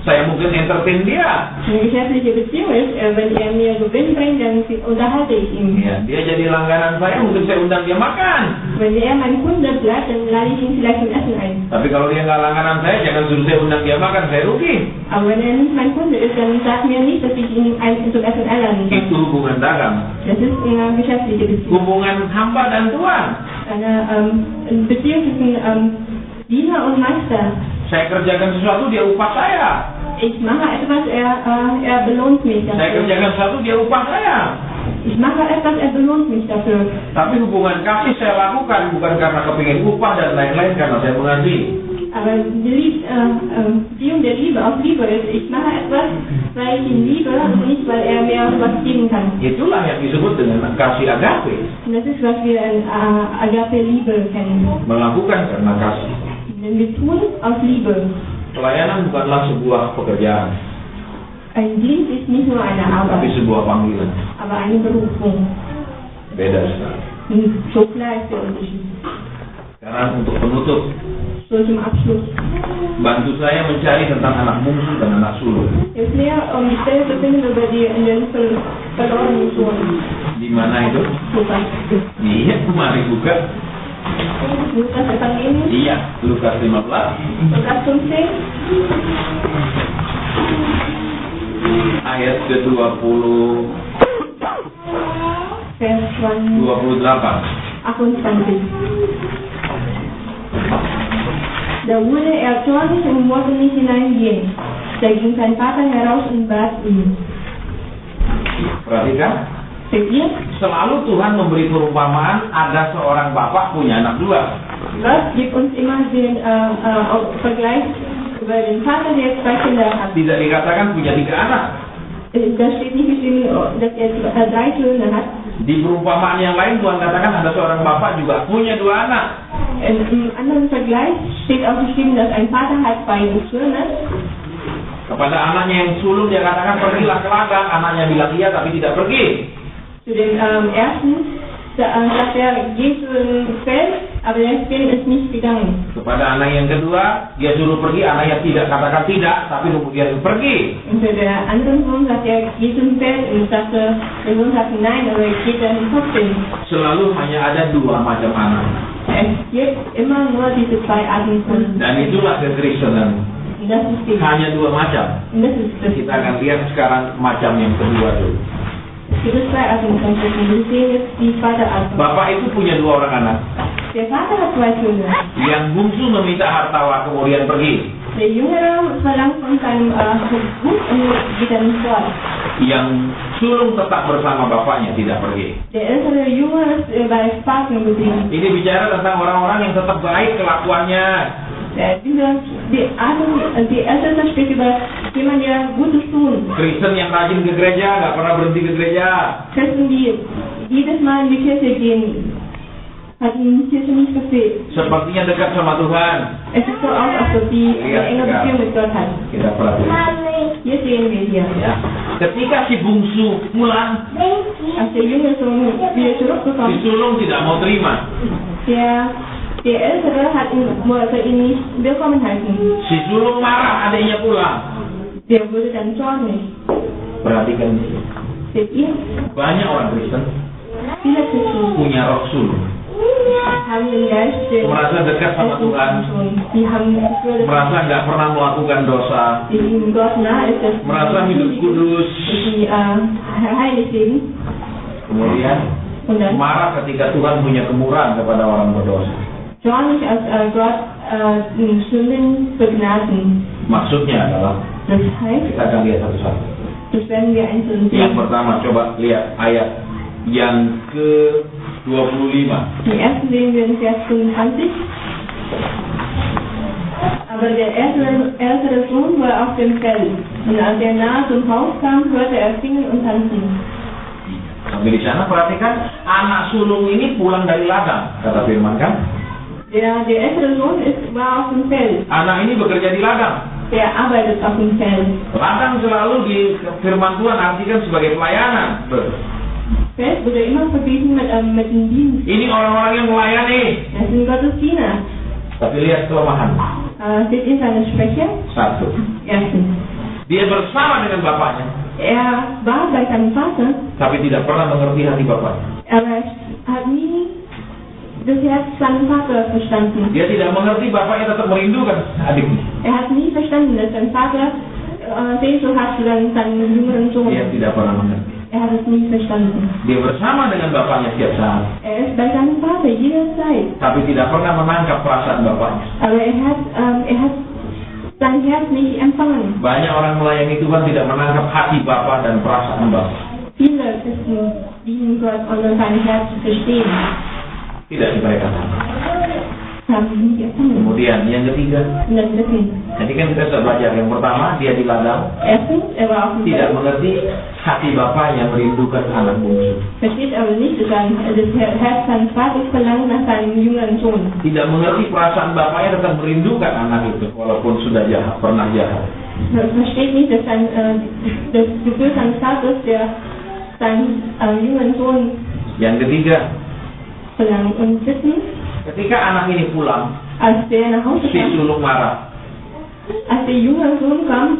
[SPEAKER 1] saya mungkin entertain dia.
[SPEAKER 2] Eine geschäftliche Beziehung ist, wenn er mir Gewinn bringt, dann unterhalte ich ihn.
[SPEAKER 1] Ya, dia jadi langganan saya, mungkin saya undang dia makan.
[SPEAKER 2] Wenn er mein Kunde bleibt, dann lade ich ihn vielleicht zum Essen ein.
[SPEAKER 1] Tapi kalau dia nggak langganan saya, jangan suruh saya undang dia makan, saya rugi.
[SPEAKER 2] Aber wenn er nicht mein Kunde ist, dann sag mir nicht, dass ich ihn zum Essen einladen kann.
[SPEAKER 1] Itu hubungan dagang.
[SPEAKER 2] Das ist eine geschäftliche Beziehung.
[SPEAKER 1] Hubungan hamba dan tuan.
[SPEAKER 2] Eine Beziehung zwischen Diener und Meister.
[SPEAKER 1] Saya kerjakan sesuatu, dia upah saya.
[SPEAKER 2] Ich mache etwas, er belohnt mich
[SPEAKER 1] Saya
[SPEAKER 2] dafür.
[SPEAKER 1] kerjakan sesuatu, dia upah saya.
[SPEAKER 2] Ich mache etwas, er belohnt mich dafür.
[SPEAKER 1] Tapi hubungan kasih saya lakukan bukan karena kepingin upah dan lain-lain, karena saya mengasihi.
[SPEAKER 2] Aber die Beziehung der Liebe auf Liebe ist, ich mache etwas, weil ich ihn liebe und nicht, weil er mir was geben kann.
[SPEAKER 1] Itulah yang disebut dengan kasih agape.
[SPEAKER 2] Und das ist, was wir in Agape-Liebe kennen.
[SPEAKER 1] Melakukan karena kasih.
[SPEAKER 2] Denn wir tun aus Liebe.
[SPEAKER 1] Pelayanan bukanlah sebuah pekerjaan,
[SPEAKER 2] Ein Dienst ist nicht nur eine
[SPEAKER 1] tapi
[SPEAKER 2] Arbeit,
[SPEAKER 1] sebuah panggilan.
[SPEAKER 2] aber eine Berufung.
[SPEAKER 1] Beda sekali.
[SPEAKER 2] Und so klar ist der Unterschied.
[SPEAKER 1] Sekarang untuk penutup,
[SPEAKER 2] So zum Abschluss.
[SPEAKER 1] bantu saya mencari tentang anak bungsu dan anak sulung.
[SPEAKER 2] Jetzt näher die Stelle zu finden über die in den verlorenen Sohn.
[SPEAKER 1] Di mana itu?
[SPEAKER 2] Lukas.
[SPEAKER 1] Iya, mari buka.
[SPEAKER 2] Lukas Evangelium,
[SPEAKER 1] Iya, Lukas 15
[SPEAKER 2] Lukas 15,
[SPEAKER 1] ayat ke-20
[SPEAKER 2] Vers
[SPEAKER 1] 28.
[SPEAKER 2] 28. Da wurde er zornig und wollte nicht hineingehen. Da ging sein Vater heraus und bat ihn.
[SPEAKER 1] Perhatikan,
[SPEAKER 2] Seht ihr?
[SPEAKER 1] selalu Tuhan memberi perumpamaan, ada seorang bapak punya anak dua.
[SPEAKER 2] Gott gibt uns immer den Vergleich über den Vater, der 2 Kinder hat.
[SPEAKER 1] Tidak dikatakan punya 3 anak.
[SPEAKER 2] Da steht nicht geschrieben, dass er 3 Söhne hat.
[SPEAKER 1] Di perumpamaan yang lain Tuhan katakan ada seorang bapak juga punya 2 anak.
[SPEAKER 2] Im anderen Vergleich steht auch geschrieben, dass ein Vater hat 2 Söhne.
[SPEAKER 1] Kepada anaknya yang sulung dia katakan pergilah ke ladang. Anaknya bilang iya tapi tidak pergi.
[SPEAKER 2] Zu dem ersten sagt er, geh zu dem Feld, aber der Feld ist nicht gegangen.
[SPEAKER 1] Kepada anak yang kedua dia suruh pergi, anaknya tidak katakan tidak tapi kemudian pergi.
[SPEAKER 2] Und für der anderen Sohn sagt er, geh zum Feld, und der Sohn sagte nein, aber er geht dann trotzdem.
[SPEAKER 1] Selalu hanya ada 2 macam anak.
[SPEAKER 2] Es gibt immer nur diese 2 Arten von.
[SPEAKER 1] Dan itulah kekristenan.
[SPEAKER 2] Und das ist die.
[SPEAKER 1] Hanya 2 macam.
[SPEAKER 2] Und das ist das.
[SPEAKER 1] Kita akan lihat sekarang macam yang kedua dulu.
[SPEAKER 2] Es gibt 2 Arten von Christen. Wir sehen jetzt die zweite Art.
[SPEAKER 1] Bapak itu punya 2 orang anak.
[SPEAKER 2] Der Vater hat 2 Söhne.
[SPEAKER 1] Yang bungsu meminta harta kemudian pergi.
[SPEAKER 2] Der Jüngere verlangt von seinem Gut und geht dann fort.
[SPEAKER 1] Yang sulung tetap bersama bapaknya, tidak pergi.
[SPEAKER 2] Der ältere Junge ist bei Vater geblieben.
[SPEAKER 1] Ini bicara tentang orang-orang yang tetap baik kelakuannya.
[SPEAKER 2] Die Älteste spricht über jemanden, der Gutes tun.
[SPEAKER 1] Kristen yang rajin ke gereja, nggak pernah berhenti ke gereja.
[SPEAKER 2] Christen, die jedes Mal in die Kirche gehen. hat ihnen die Kirche nicht gefehlt.
[SPEAKER 1] Sepertinya dekat sama Tuhan.
[SPEAKER 2] Es sieht so aus, als ob die eine enge Beziehung mit Gott hat.
[SPEAKER 1] Kita perhatikan.
[SPEAKER 2] Hier sehen wir hier.
[SPEAKER 1] Ya. Ketika si bungsu pulang,
[SPEAKER 2] Als der junge Sohn wieder
[SPEAKER 1] si
[SPEAKER 2] zurückgekommen
[SPEAKER 1] sulung tidak mau terima.
[SPEAKER 2] der Ältere wollte ihn nicht willkommen heißen.
[SPEAKER 1] Si sulung marah adiknya pulang.
[SPEAKER 2] Der wurde dann zornig.
[SPEAKER 1] Perhatikan di sini.
[SPEAKER 2] Seht ihr?
[SPEAKER 1] Banyak orang Kristen
[SPEAKER 2] Viele Christen
[SPEAKER 1] punya roh sulung.
[SPEAKER 2] haben den Geist
[SPEAKER 1] Merasa dekat sama Tuhan.
[SPEAKER 2] Die haben das Gefühl, dass
[SPEAKER 1] Merasa nggak pernah melakukan dosa.
[SPEAKER 2] die ihnen Gott nah ist, dass
[SPEAKER 1] Merasa hidup kudus.
[SPEAKER 2] sie heilig leben.
[SPEAKER 1] Kemudian
[SPEAKER 2] Und dann
[SPEAKER 1] marah ketika Tuhan punya kemurahan kepada orang berdosa.
[SPEAKER 2] zornig, als Gott Sünden begnaden.
[SPEAKER 1] Maksudnya adalah,
[SPEAKER 2] Das heißt,
[SPEAKER 1] kita akan lihat satu-satu.
[SPEAKER 2] das werden wir einzeln
[SPEAKER 1] Yang
[SPEAKER 2] sehen.
[SPEAKER 1] pertama, coba lihat ayat yang ke-25.
[SPEAKER 2] Die ersten sehen wir in Vers 25. Aber der ältere Sohn war auf dem Feld. Und als er nahe zum Haus kam, hörte er singen und tanzen.
[SPEAKER 1] Sampai di sana perhatikan, anak sulung ini pulang dari ladang, kata firman kan?
[SPEAKER 2] Der ältere Sohn war auf dem Feld.
[SPEAKER 1] Anak ini bekerja di ladang.
[SPEAKER 2] Der arbeitet auf dem Feld.
[SPEAKER 1] Ladang selalu di firman Tuhan artikan sebagai pelayanan.
[SPEAKER 2] Feld wurde immer verglichen mit dem Dienst.
[SPEAKER 1] Ini orang-orang yang melayani.
[SPEAKER 2] Das sind Gottes Diener.
[SPEAKER 1] Tapi lihat kelemahan.
[SPEAKER 2] Seht ihr seine Schwäche?
[SPEAKER 1] Satu,
[SPEAKER 2] Erstens,
[SPEAKER 1] dia bersama dengan bapaknya,
[SPEAKER 2] er war bei seinem Vater,
[SPEAKER 1] tapi tidak pernah mengerti hati bapaknya.
[SPEAKER 2] aber er hat nie das Herz seines Vaters verstanden.
[SPEAKER 1] Dia tidak mengerti bapaknya tetap merindukan adiknya.
[SPEAKER 2] Er hat nie verstanden, dass sein Vater Sehnsucht hat für seinen jüngeren Sohn.
[SPEAKER 1] Dia tidak pernah mengerti.
[SPEAKER 2] Er hat es nie verstanden.
[SPEAKER 1] Dia bersama dengan bapaknya setiap saat,
[SPEAKER 2] Er ist bei seinem Vater jederzeit.
[SPEAKER 1] tapi tidak pernah menangkap perasaan bapaknya.
[SPEAKER 2] Aber er hat sein Herz nicht empfangen.
[SPEAKER 1] Banyak orang melayani Tuhan tidak menangkap hati bapak dan perasaan bapak.
[SPEAKER 2] Viele Christen dienen Gott, ohne sein Herz zu verstehen.
[SPEAKER 1] Tidak mereka tahu.
[SPEAKER 2] Haben sie nicht empfangen.
[SPEAKER 1] Kemudian yang ketiga,
[SPEAKER 2] Und das Dritten.
[SPEAKER 1] jadi kan kita sudah belajar. Yang pertama, dia di ladang,
[SPEAKER 2] Erstens, er war auf dem
[SPEAKER 1] tidak
[SPEAKER 2] Feld.
[SPEAKER 1] mengerti hati bapak yang merindukan anak bungsu.
[SPEAKER 2] Versteht aber nicht, dass das Herz seines Vaters verlangt nach seinem jüngeren Sohn.
[SPEAKER 1] Tidak mengerti perasaan bapaknya tetap merindukan anak itu, walaupun sudah jahat, pernah jahat.
[SPEAKER 2] Versteht nicht, dass das Gefühl seines Vaters, der seinen jüngeren Sohn
[SPEAKER 1] Yang ketiga,
[SPEAKER 2] verlangt. Und drittens,
[SPEAKER 1] ketika anak ini pulang,
[SPEAKER 2] als der nach Hause
[SPEAKER 1] si
[SPEAKER 2] kam,
[SPEAKER 1] sulung marah.
[SPEAKER 2] als der jüngere Sohn kam,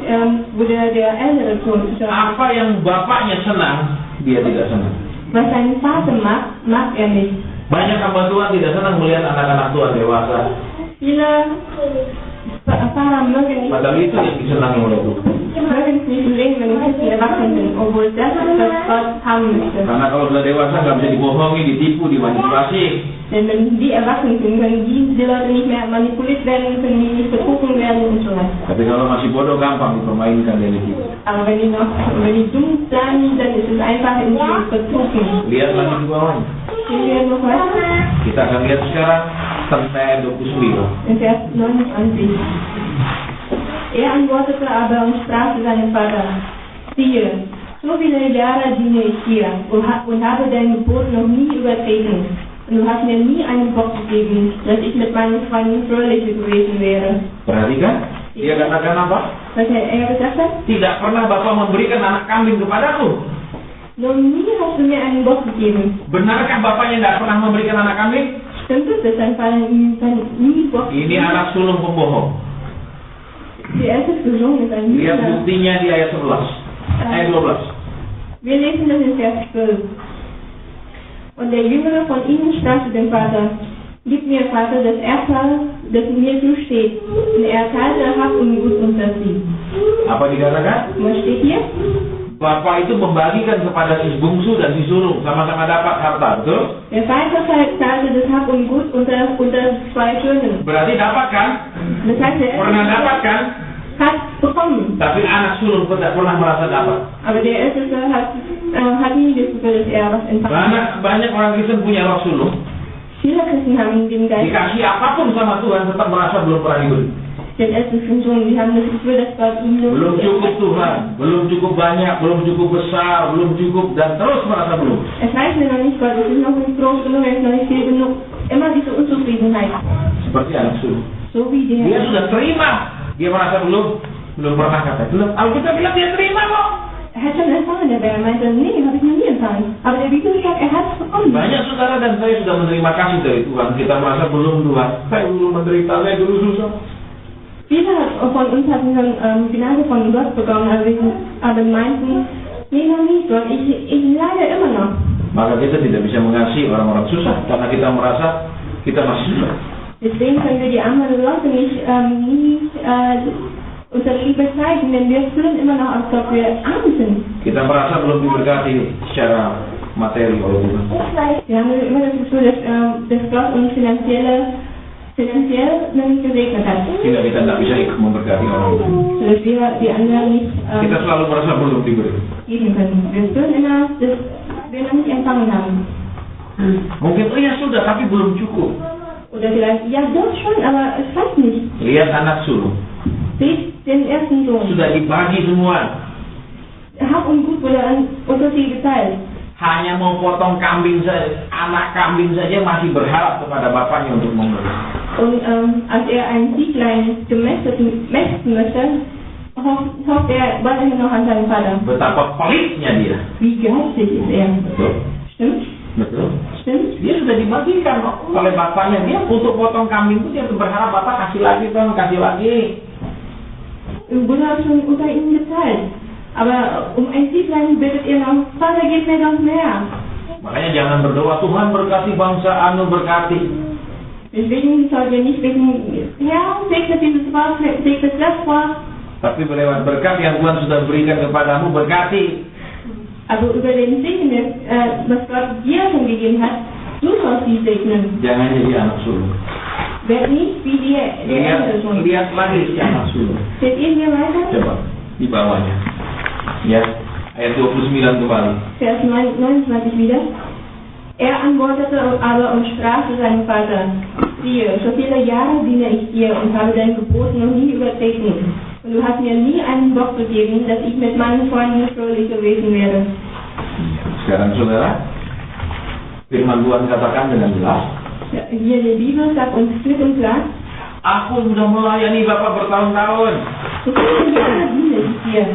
[SPEAKER 2] wurde der ältere Sohn zornig.
[SPEAKER 1] Apa yang bapaknya senang, dia tidak senang.
[SPEAKER 2] Was sein Vater mag er nicht.
[SPEAKER 1] Banyak hamba Tuhan tidak senang melihat anak-anak Tuhan dewasa.
[SPEAKER 2] Viele Pfarrer mögen nicht,
[SPEAKER 1] Padahal itu yang disenangi oleh Tuhan.
[SPEAKER 2] mögen es nicht sehen, wenn die Christen erwachsen sind, obwohl das ist, was Gott haben möchte.
[SPEAKER 1] Karena kalau sudah dewasa nggak bisa dibohongi, ditipu, dimanipulasi.
[SPEAKER 2] Denn wenn die erwachsen sind, können die Leute nicht mehr manipuliert werden, können die nicht betrogen werden und so weiter.
[SPEAKER 1] Tapi kalau masih bodoh gampang dipermainkan dan ditipu.
[SPEAKER 2] Aber wenn die dumm sind, dann ist es einfach in die betrogen.
[SPEAKER 1] Lihat lagi di bawahnya.
[SPEAKER 2] Sehen wir noch was?
[SPEAKER 1] Kita akan lihat sekarang tentang ayat 29.
[SPEAKER 2] In Vers 29. Er antwortete aber und sprach zu seinem Vater: Siehe, so viele Jahre diene ich dir und habe dein Gebot noch nie übertreten. Und du hast mir nie einen Bock gegeben, dass ich mit meinen Freunden fröhlich gewesen wäre.
[SPEAKER 1] Perhatikan, dia katakan apa?
[SPEAKER 2] Was er gesagt hat?
[SPEAKER 1] Tidak pernah Bapak memberikan anak kambing kepadaku.
[SPEAKER 2] Noch nie hast du mir einen Bock gegeben.
[SPEAKER 1] Benarkah Bapaknya tidak pernah memberikan anak kambing?
[SPEAKER 2] Stimmt es, dass dein Vater ihm nie Bock
[SPEAKER 1] Ini
[SPEAKER 2] gegeben
[SPEAKER 1] anak sulung pembohong.
[SPEAKER 2] Die älteste Sohn ist ein
[SPEAKER 1] Lihat
[SPEAKER 2] Lügner.
[SPEAKER 1] buktinya di ayat 11. Ayat 12.
[SPEAKER 2] Wir lesen das in Vers 12. Und der Jüngere von ihnen sprach zu dem Vater: Gib mir, Vater, das Erbteil, das mir zusteht. Und er teilte Hab und Gut unter sie.
[SPEAKER 1] Apa dikatakan?
[SPEAKER 2] Was steht hier?
[SPEAKER 1] Bapak itu membagikan kepada si bungsu dan si sulung, sama-sama dapat harta, betul?
[SPEAKER 2] Der Vater teilte das Hab und Gut unter zwei Söhnen.
[SPEAKER 1] Berarti dapat kan?
[SPEAKER 2] Das heißt, der
[SPEAKER 1] Pernah
[SPEAKER 2] Älteste
[SPEAKER 1] dapat kan?
[SPEAKER 2] hat bekommen.
[SPEAKER 1] Tapi anak sulung tidak pernah merasa dapat.
[SPEAKER 2] Aber der Älteste hat nie das Gefühl, dass er was empfangen.
[SPEAKER 1] Banyak orang Kristen punya roh sulung.
[SPEAKER 2] Viele Christen haben den Geist,
[SPEAKER 1] Dikasih apapun sama Tuhan tetap merasa belum pernah diberi.
[SPEAKER 2] den ältesten Sohn, die haben das Gefühl, dass Gott ihnen
[SPEAKER 1] Belum cukup Tuhan, belum cukup banyak, belum cukup besar, belum cukup dan terus merasa belum.
[SPEAKER 2] Es reicht mir noch nicht, Gott, es ist noch nicht groß genug, es ist noch nicht viel genug. Immer diese Unzufriedenheit.
[SPEAKER 1] Seperti anak sulung.
[SPEAKER 2] So wie
[SPEAKER 1] Dia
[SPEAKER 2] der.
[SPEAKER 1] sudah terima. Dia merasa belum pernah kata. Belum. Alkitab bilang dia terima kok.
[SPEAKER 2] Er hat schon erfahren, der Bär meinte, nee, habe ich noch nie erfahren. Aber der Bibel sagt, er hat es bekommen.
[SPEAKER 1] Banyak saudara dan saya sudah menerima kasih dari Tuhan. Kita merasa belum Tuhan. Saya belum menderita, saya dulu susah.
[SPEAKER 2] Viele von uns hatten schon Gnade von Gott bekommen, aber meinten, nee, noch nicht, Gott, ich leide immer noch.
[SPEAKER 1] Maka kita tidak bisa mengasihi orang-orang susah karena kita merasa kita masih susah.
[SPEAKER 2] Deswegen können wir die anderen Leute nicht unsere Liebe zeigen, denn wir fühlen immer noch, als ob wir arm sind.
[SPEAKER 1] Kita merasa belum diberkati secara materi oleh Tuhan.
[SPEAKER 2] Wir haben immer das Gefühl, dass Gott uns finanziell noch nicht gesegnet hat.
[SPEAKER 1] Sehingga kita tidak bisa ikut memberkati orang lain.
[SPEAKER 2] Sodass wir die anderen nicht
[SPEAKER 1] Kita selalu merasa belum diberi.
[SPEAKER 2] geben können. Wir fühlen immer, dass wir noch nicht empfangen haben.
[SPEAKER 1] Mungkin oh ya sudah, tapi belum cukup.
[SPEAKER 2] Oder vielleicht, ja doch schon, aber es reicht nicht.
[SPEAKER 1] Lihat anak sulung,
[SPEAKER 2] Seht den ersten Sohn.
[SPEAKER 1] sudah dibagi semua.
[SPEAKER 2] Hab und Gut wurde unter sie geteilt.
[SPEAKER 1] Hanya mau potong kambing saja, anak kambing saja masih berharap kepada bapaknya untuk memberi.
[SPEAKER 2] Und als er ein Zieglein mästen möchte, hofft er weiterhin noch an seinen Vater.
[SPEAKER 1] Betapa pelitnya dia.
[SPEAKER 2] Wie geizig ist er.
[SPEAKER 1] Betul.
[SPEAKER 2] Stimmt?
[SPEAKER 1] Betul.
[SPEAKER 2] Stimmt?
[SPEAKER 1] Dia sudah dibagikan oleh bapaknya. Dia untuk potong kambing itu dia berharap bapak kasih lagi dong, kasih lagi.
[SPEAKER 2] Wurde auch schon unter ihnen geteilt. Aber ein Zieglein bittet ihr noch, Vater, gib mir doch mehr.
[SPEAKER 1] Makanya jangan berdoa, Tuhan berkati bangsa anu berkati.
[SPEAKER 2] Deswegen sollt ihr nicht bitten, Herr, segnet dieses Wort, segnet das Wort.
[SPEAKER 1] Tapi lewat berkat yang Tuhan sudah berikan kepadamu, berkati.
[SPEAKER 2] Also über den Segen, was Gott dir schon gegeben hat, du sollst sie segnen.
[SPEAKER 1] Jangan jadi anak sulung.
[SPEAKER 2] Werd nicht wie der ältere Sohn.
[SPEAKER 1] Lihat lagi si anak sulung.
[SPEAKER 2] Seht ihr hier weiter?
[SPEAKER 1] Coba di bawahnya. Ya, ayat 29 kembali.
[SPEAKER 2] Vers 29 wieder. Er antwortete aber und sprach zu seinem Vater, siehe, so viele Jahre diene ich dir und habe dein Gebot noch nie übertreten. Und du hast mir nie einen Bock gegeben, dass ich mit meinen Freunden fröhlich gewesen wäre.
[SPEAKER 1] Sekarang saudara, firman Tuhan katakan dengan jelas,
[SPEAKER 2] Ja, hier die Bibel sagt uns klipp und klar,
[SPEAKER 1] aku sudah melayani Bapak bertahun-tahun.
[SPEAKER 2] so viele Jahre diene ich dir.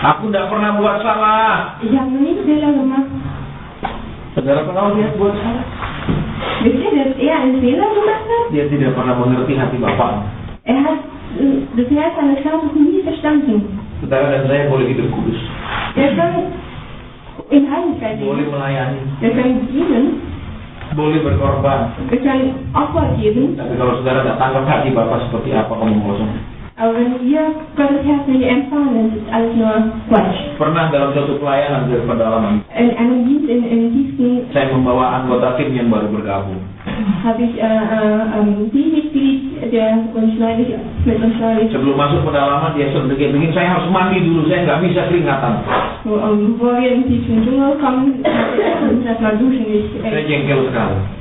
[SPEAKER 1] Aku tidak pernah buat salah.
[SPEAKER 2] Ich habe noch nie Fehler gemacht.
[SPEAKER 1] Saudara tahu dia buat salah?
[SPEAKER 2] Wisst ihr, dass er einen Fehler gemacht hat?
[SPEAKER 1] Dia tidak pernah mengerti hati Bapak.
[SPEAKER 2] Er hat das Herz seines Vaters nie verstanden.
[SPEAKER 1] Saudara dan saya boleh hidup kudus,
[SPEAKER 2] Wir können in Heiligkeit
[SPEAKER 1] boleh
[SPEAKER 2] leben.
[SPEAKER 1] melayani,
[SPEAKER 2] Wir können dienen.
[SPEAKER 1] boleh berkorban.
[SPEAKER 2] Wir können Opfer geben.
[SPEAKER 1] Tapi kalau saudara tidak tangkap hati Bapak seperti apa, kamu kosong.
[SPEAKER 2] Aber wenn wir Gottes Herz nicht empfangen, ist alles nur Quatsch.
[SPEAKER 1] Pernah dalam suatu pelayanan dari pedalaman,
[SPEAKER 2] In einem Dienst im tiefsten
[SPEAKER 1] saya membawa anggota tim yang baru bergabung.
[SPEAKER 2] habe ich die Mitglied, der uns neulich mit uns neulich,
[SPEAKER 1] Sebelum masuk pedalaman dia sedikit-sedikit, saya harus mandi dulu, saya nggak bisa keringatan.
[SPEAKER 2] bevor wir in den tiefen Dschungel kommen, uns erstmal duschen.
[SPEAKER 1] Saya jengkel sekali.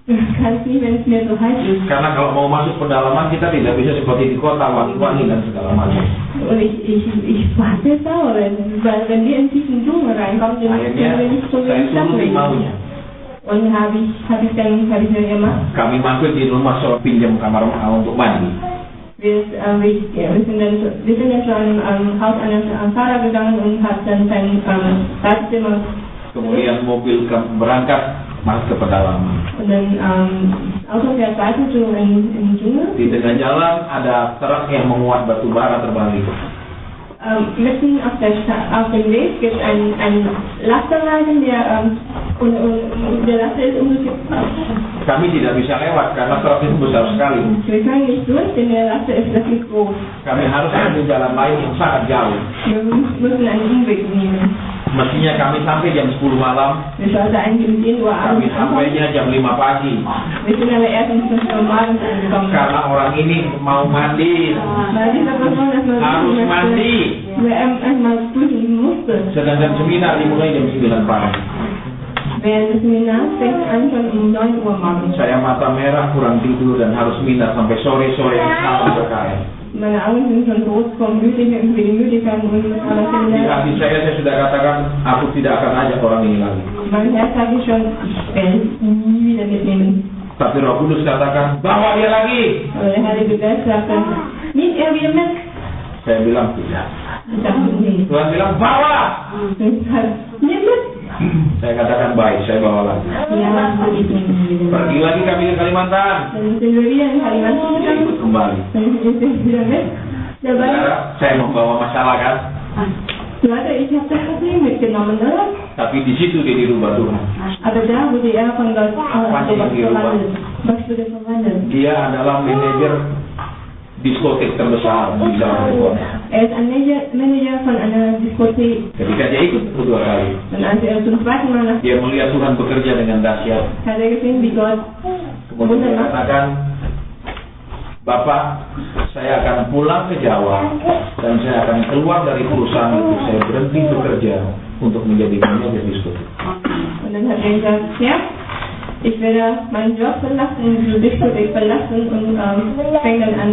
[SPEAKER 2] Kann es nicht, wenn es mir so heiß ist.
[SPEAKER 1] Karena kalau mau masuk pedalaman kita tidak bisa seperti di kota, wangi-wangi dan segala macam.
[SPEAKER 2] Und ich war sehr sauer, weil wenn wir in den tiefen Dschungel reinkommen, dann
[SPEAKER 1] Akhirnya
[SPEAKER 2] können wir nicht so
[SPEAKER 1] saya
[SPEAKER 2] wenig
[SPEAKER 1] turuti
[SPEAKER 2] Sachen.
[SPEAKER 1] maunya.
[SPEAKER 2] Und habe ich dann gemacht.
[SPEAKER 1] Kami mampir di rumah soal pinjam kamar untuk mandi.
[SPEAKER 2] Wir sind dann schon am Haus eines Vater gegangen und haben dann sein Badezimmer.
[SPEAKER 1] Kemudian mobil berangkat masuk ke pedalaman.
[SPEAKER 2] Und dann Auto fährt weiter so in den Dschungel.
[SPEAKER 1] Di tengah jalan ada truk yang menguat batu bara terbalik.
[SPEAKER 2] Mitten auf dem Weg gibt es einen Lasterwagen, und der Laster ist umgekippt.
[SPEAKER 1] Kami tidak bisa lewat karena truk itu besar sekali.
[SPEAKER 2] Wir können nicht durch, denn der Laster ist wirklich groß.
[SPEAKER 1] Kami harus ambil jalan lain yang sangat jauh.
[SPEAKER 2] Wir müssen einen Umweg nehmen.
[SPEAKER 1] Mestinya kami sampai jam 10 malam,
[SPEAKER 2] Wir sollten eigentlich um 10 Uhr
[SPEAKER 1] kami
[SPEAKER 2] abends ankommen.
[SPEAKER 1] sampainya jam 5 pagi.
[SPEAKER 2] Wir sind aber erst um 5 Uhr morgens angekommen.
[SPEAKER 1] Karena orang ini mau mandi,
[SPEAKER 2] Weil dieser Person erstmal
[SPEAKER 1] harus mandi.
[SPEAKER 2] erstmal duschen musste.
[SPEAKER 1] Sedangkan seminar dimulai jam 9 pagi.
[SPEAKER 2] Während des Seminars fängt an schon um 9 Uhr morgens.
[SPEAKER 1] Saya mata merah, kurang tidur dan harus seminar sampai sore-sore sampai berkaya.
[SPEAKER 2] Meine Augen sind schon rot vom Müdigkeit, über die Müdigkeit und
[SPEAKER 1] Di hati saya sudah katakan, aku tidak akan ajak orang ini lagi.
[SPEAKER 2] mein Herz sage ich schon, ich werde es nie wieder mitnehmen.
[SPEAKER 1] Tapi Roh Kudus katakan, bawa dia lagi.
[SPEAKER 2] Aber der Heilige Geist sagte, nimm er wieder mit.
[SPEAKER 1] Saya bilang tidak.
[SPEAKER 2] Ich dachte, nee.
[SPEAKER 1] Tuhan bilang, bawa.
[SPEAKER 2] Und halt, nimm mit.
[SPEAKER 1] Saya katakan, baik, saya bawa lagi.
[SPEAKER 2] Ja, würde ich nehmen wieder.
[SPEAKER 1] Pergi lagi kami ke Kalimantan.
[SPEAKER 2] Dann sind wir wieder in Kalimantan
[SPEAKER 1] Saya
[SPEAKER 2] gegangen.
[SPEAKER 1] ikut kembali.
[SPEAKER 2] Dann sind wir wieder mit. Dabei,
[SPEAKER 1] Saudara, saya membawa masalah kan?
[SPEAKER 2] Leute, ich habe das Problem mitgenommen, oder?
[SPEAKER 1] Tapi di situ dia dirubah Tuhan.
[SPEAKER 2] Aber da wurde er von Gott verwandelt. Was wurde verwandelt?
[SPEAKER 1] Dia adalah manajer diskotik terbesar di dalam kota.
[SPEAKER 2] Er ist ein Manager von einer Diskothek.
[SPEAKER 1] Ketika dia ikut kedua kali,
[SPEAKER 2] Und als er zum zweiten Mal nach
[SPEAKER 1] dia melihat Tuhan bekerja dengan dahsyat.
[SPEAKER 2] hat er gesehen, wie Gott
[SPEAKER 1] Kemudian dia
[SPEAKER 2] Wunder macht.
[SPEAKER 1] katakan, Bapak, saya akan pulang ke Jawa dan saya akan keluar dari perusahaan itu. Saya berhenti bekerja untuk menjadi manajer diskotik.
[SPEAKER 2] Und dann hat er gesagt, ja, ich werde meinen Job verlassen, die Diskothek verlassen und fängt dann an.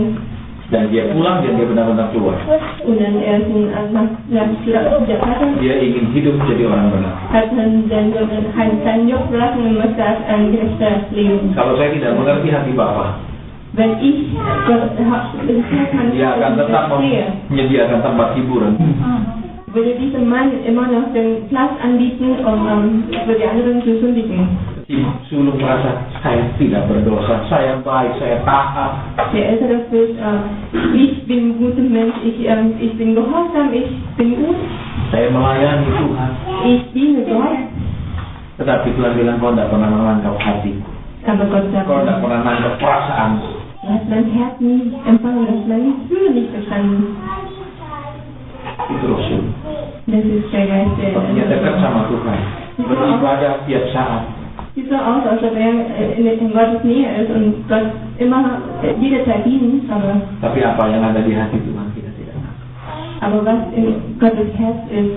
[SPEAKER 1] Dan dia pulang dan dia benar-benar keluar.
[SPEAKER 2] Und dann er ist nach Jakarta,
[SPEAKER 1] Dia ingin hidup jadi orang benar.
[SPEAKER 2] hat dann seinen Job verlassen und möchte ein gerechtes Leben.
[SPEAKER 1] Kalau saya tidak mengerti hati Bapak,
[SPEAKER 2] Wenn ich Gott
[SPEAKER 1] dia akan tetap
[SPEAKER 2] verstehe,
[SPEAKER 1] menyediakan tempat hiburan.
[SPEAKER 2] würde dieser Mann immer noch den Platz anbieten, um für die anderen zu sündigen.
[SPEAKER 1] Si sulung merasa saya tidak berdosa, saya baik, saya taat.
[SPEAKER 2] Der Ältere fühlt, ich bin ein guter Mensch, ich bin gehorsam, ich bin gut,
[SPEAKER 1] Saya melayani Tuhan.
[SPEAKER 2] ich diene Gott.
[SPEAKER 1] Tetapi Tuhan bilang kau tidak pernah menangkap hatiku,
[SPEAKER 2] Aber Gott sagt,
[SPEAKER 1] kau tidak pernah menangkap perasaan.
[SPEAKER 2] du hast mein Herz nie empfangen, du hast meine Gefühle nicht verstanden.
[SPEAKER 1] Itu Rasul.
[SPEAKER 2] Das ist der Geist,
[SPEAKER 1] Dia dekat sama Tuhan, beribadah tiap saat.
[SPEAKER 2] sieht so aus, als ob er in Gottes Nähe ist und Gott immer jederzeit dient,
[SPEAKER 1] Tapi apa yang ada di hati Tuhan kita tidak tahu.
[SPEAKER 2] aber was in Gottes Herz ist,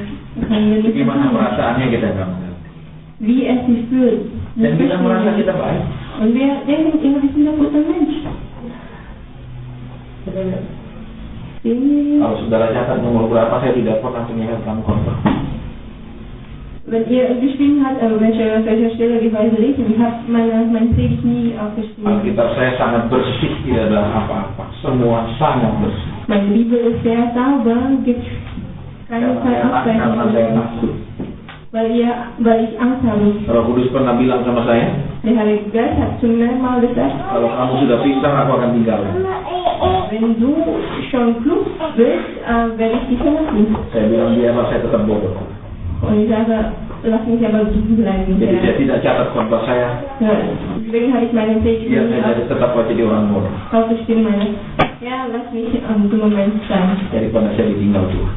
[SPEAKER 2] können wir nicht
[SPEAKER 1] Gimana
[SPEAKER 2] erfahren.
[SPEAKER 1] perasaannya kita nggak mengerti.
[SPEAKER 2] Wie er sich fühlt.
[SPEAKER 1] Dan kita merasa kita baik.
[SPEAKER 2] Und wir denken immer, wir sind ein guter Mensch.
[SPEAKER 1] Kalau saudara catat nomor berapa, saya tidak pernah mengingatkan korban.
[SPEAKER 2] Wenn ihr geschrieben habt, welcher Stelle die heute lesen, ich habe mein Predigt nie aufgeschrieben.
[SPEAKER 1] Alkitab saya sangat bersih, tidak ada apa-apa. Semua sangat bersih.
[SPEAKER 2] Meine Bibel ist sehr sauber, gibt keine
[SPEAKER 1] Karena saya
[SPEAKER 2] Abweichungen,
[SPEAKER 1] takut.
[SPEAKER 2] weil ich Angst habe.
[SPEAKER 1] Roh Kudus pernah bilang sama saya,
[SPEAKER 2] Der Heilige Geist hat schon mehrmals gesagt,
[SPEAKER 1] kalau kamu sudah pintar, aku akan tinggalkan.
[SPEAKER 2] wenn du schon klug bist, werde ich dich verlassen.
[SPEAKER 1] Saya bilang dia, saya tetap bodoh.
[SPEAKER 2] Und ich sage, lass mich aber sitzen bleiben.
[SPEAKER 1] Jadi saya
[SPEAKER 2] Ja.
[SPEAKER 1] tidak catat khotbah saya.
[SPEAKER 2] Ja, deswegen habe ich meine Predigt
[SPEAKER 1] Dia
[SPEAKER 2] nie
[SPEAKER 1] saya tetap jadi orang bodoh
[SPEAKER 2] aufgeschrieben. Ja, lass mich im Moment sein.
[SPEAKER 1] daripada saya ditinggal Tuhan.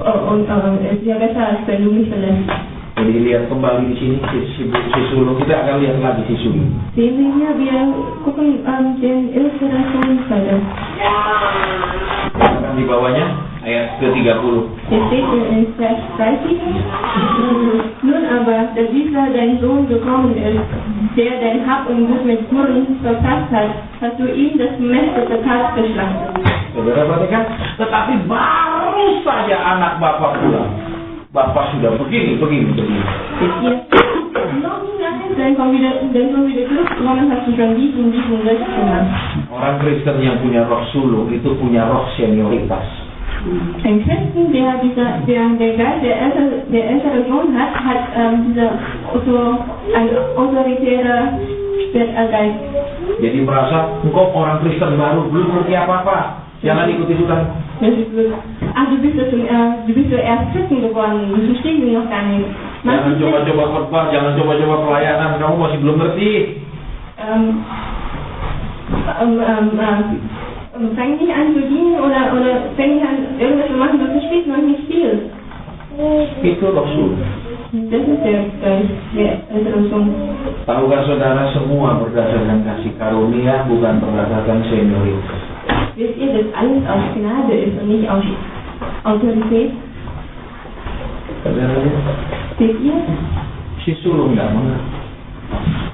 [SPEAKER 2] Und es ist ja besser, als wenn du mich verlässt.
[SPEAKER 1] Jadi lihat kembali di sini si sulung, kita akan lihat lagi si sulung.
[SPEAKER 2] Sehen wir hier, wir gucken den Illustrationsseite.
[SPEAKER 1] Akan di bawahnya ayat ke-30.
[SPEAKER 2] Hier steht in Vers 30, nun aber, da dieser dein Sohn gekommen ist, der dein Hab und Gut mit Murren verpasst hat, hast du ihm das mächtige Tat geschlachtet.
[SPEAKER 1] Saudara perhatikan, tetapi baru saja anak bapak pulang, bapak sudah begini.
[SPEAKER 2] Jetzt hier, noch nie nachher, dann kommt wieder zurückgekommen, hast du schon diesen Recht gemacht.
[SPEAKER 1] Orang Kristen yang punya roh sulung itu punya roh senioritas.
[SPEAKER 2] Ein Christen, der Geist, der ältere Sohn hat ein autoritärer Geist.
[SPEAKER 1] Jadi merasa engkau orang Kristen baru, belum ngerti apa-apa. Jangan ikuti Tuhan.
[SPEAKER 2] Du bist so erst Christen geworden, du verstehst ihn noch gar nicht.
[SPEAKER 1] Jangan coba-coba khotbah, jangan coba-coba pelayanan, kamu masih belum ngerti.
[SPEAKER 2] Fang nicht an zu dienen oder fang nicht an irgendwas zu machen, du verstehst noch nicht viel.
[SPEAKER 1] Itu roh sulung.
[SPEAKER 2] Das ist der Geist, der ältere Sohn.
[SPEAKER 1] Tahukah saudara, semua berdasarkan kasih karunia, bukan berdasarkan senioritas.
[SPEAKER 2] Wisst ihr, dass alles aus Gnade ist und nicht aus Autorität?
[SPEAKER 1] Saudara,
[SPEAKER 2] Seht ihr?
[SPEAKER 1] si sulung nggak mengerti.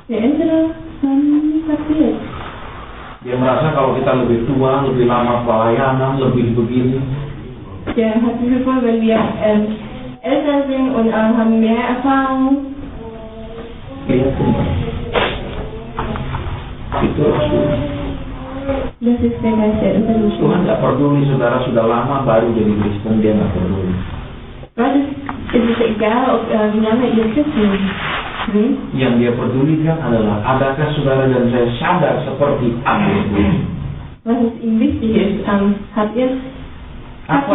[SPEAKER 2] Der Ältere hat nie kapiert.
[SPEAKER 1] Dia merasa kalau kita lebih tua, lebih lama pelayanan, lebih begini.
[SPEAKER 2] Der hat das Gefühl, wenn wir älter sind und haben mehr Erfahrung.
[SPEAKER 1] Lihat itu Rasul.
[SPEAKER 2] Das ist der Geist der Enttäuschung.
[SPEAKER 1] Tuhan nggak peduli saudara sudah lama baru jadi Kristen, dia nggak peduli.
[SPEAKER 2] Gott ist es egal, ob wie lange ihr Christen sind.
[SPEAKER 1] Yang dia pedulikan adalah adakah saudara dan saya sadar seperti anak itu.
[SPEAKER 2] Was es ihm wichtig ist, hat er
[SPEAKER 1] Apa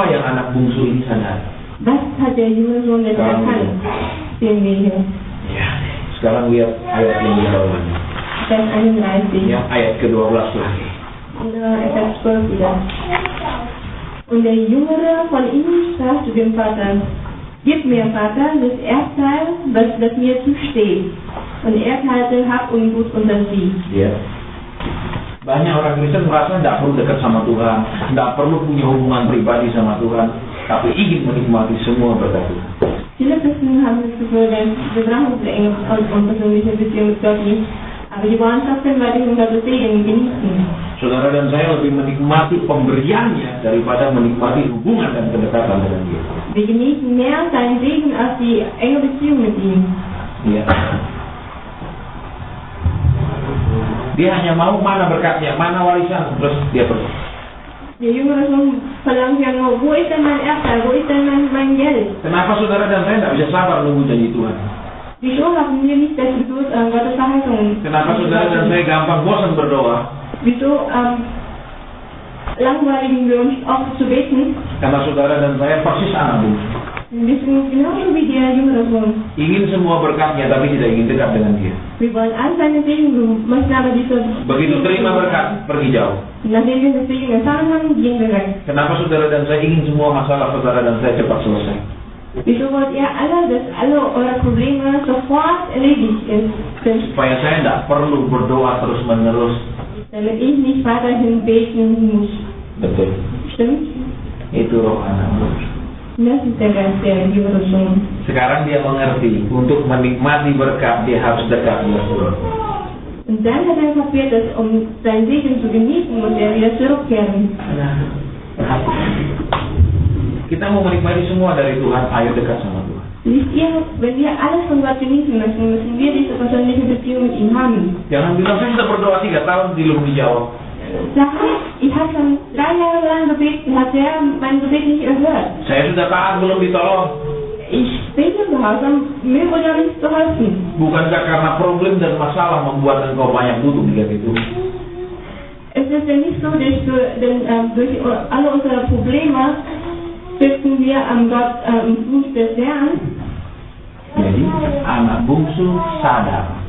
[SPEAKER 1] yang anak bungsu ini sadar?
[SPEAKER 2] Was hat der junge Sohn denn erkannt? Sehen wir hier.
[SPEAKER 1] Ya, sekarang lihat ayat yang di bawahnya.
[SPEAKER 2] Vers 31.
[SPEAKER 1] Ya, ayat ke-12 lagi.
[SPEAKER 2] Vers 12 wieder. Und der Jüngere von ihnen sprach zu dem Vater: Gib mir, Vater, das Erbteil, das mir zusteht. Und er teilte Hab und Gut unter sie.
[SPEAKER 1] Ya. Banyak orang Kristen merasa tidak perlu dekat sama Tuhan, tidak perlu punya hubungan pribadi sama Tuhan, tapi ingin menikmati semua berkat Tuhan.
[SPEAKER 2] Viele Christen haben das Gefühl, wir brauchen eine enge und persönliche Beziehung mit Gott nicht, aber die wollen trotzdem weiterhin Gottes Segen genießen.
[SPEAKER 1] Saudara dan saya lebih menikmati pemberiannya daripada menikmati hubungan dan kedekatan dengan Dia.
[SPEAKER 2] Wir genießen mehr seinen Segen als die enge Beziehung mit ihm.
[SPEAKER 1] Ya. Dia hanya mau mana berkatnya, mana warisan, terus dia pergi.
[SPEAKER 2] Der jüngere Sohn verlangt ja nur, wo ist denn mein Erbteil, wo ist denn mein Geld?
[SPEAKER 1] Kenapa saudara dan saya tidak bisa sabar nunggu janji Tuhan?
[SPEAKER 2] Wieso haben wir nicht das Geduld, Gottes Verheißungen?
[SPEAKER 1] Kenapa saudara dan saya gampang bosan berdoa?
[SPEAKER 2] Wieso langweiligen wir uns oft zu beten?
[SPEAKER 1] Karena saudara dan saya persis anak bungsu.
[SPEAKER 2] Wir sind genauso wie der jüngere Sohn.
[SPEAKER 1] Ingin semua berkatnya tapi tidak ingin dekat dengan Dia.
[SPEAKER 2] Wir wollen all seine Segen, möchten aber diese...
[SPEAKER 1] Begitu terima berkat, pergi jauh.
[SPEAKER 2] Nachdem wir das Segen erfahren haben, gehen wir weg.
[SPEAKER 1] Kenapa saudara dan saya ingin semua masalah saudara dan saya cepat selesai?
[SPEAKER 2] Wieso wollt ihr alle, dass alle eure Probleme sofort erledigt sind?
[SPEAKER 1] Supaya saya tidak perlu berdoa terus menerus.
[SPEAKER 2] Damit ich nicht weiterhin beten muss.
[SPEAKER 1] Betul.
[SPEAKER 2] Stimmt?
[SPEAKER 1] Itu roh anak bungsu.
[SPEAKER 2] Das ist der Geist der jüngere Sohn.
[SPEAKER 1] Sekarang dia mengerti, untuk menikmati berkat dia harus dekat dengan Tuhan.
[SPEAKER 2] Und dann hat er kapiert, dass seinen Segen zu genießen, muss er wieder zurückkehren.
[SPEAKER 1] Kita mau menikmati semua dari Tuhan, ayo dekat sama Tuhan.
[SPEAKER 2] Wisst ihr, wenn wir alles von Gott genießen möchten, müssen wir diese persönliche Beziehung mit ihm haben.
[SPEAKER 1] Jangan bilang saya sudah berdoa 3 tahun belum dijawab.
[SPEAKER 2] Ich habe schon 3 Jahre lang gebeten, hat er mein Gebet nicht erhört.
[SPEAKER 1] Saya sudah taat belum ditolong.
[SPEAKER 2] Ich bete gehorsam, mir wurde nichts geholfen.
[SPEAKER 1] Bukankah karena problem dan masalah membuat engkau banyak duduk di kaki Tuhan?
[SPEAKER 2] Es ist ja nicht so, durch alle unsere Probleme sitzen wir am Gott im Fuß des Herrn.
[SPEAKER 1] Jadi anak bungsu sadar.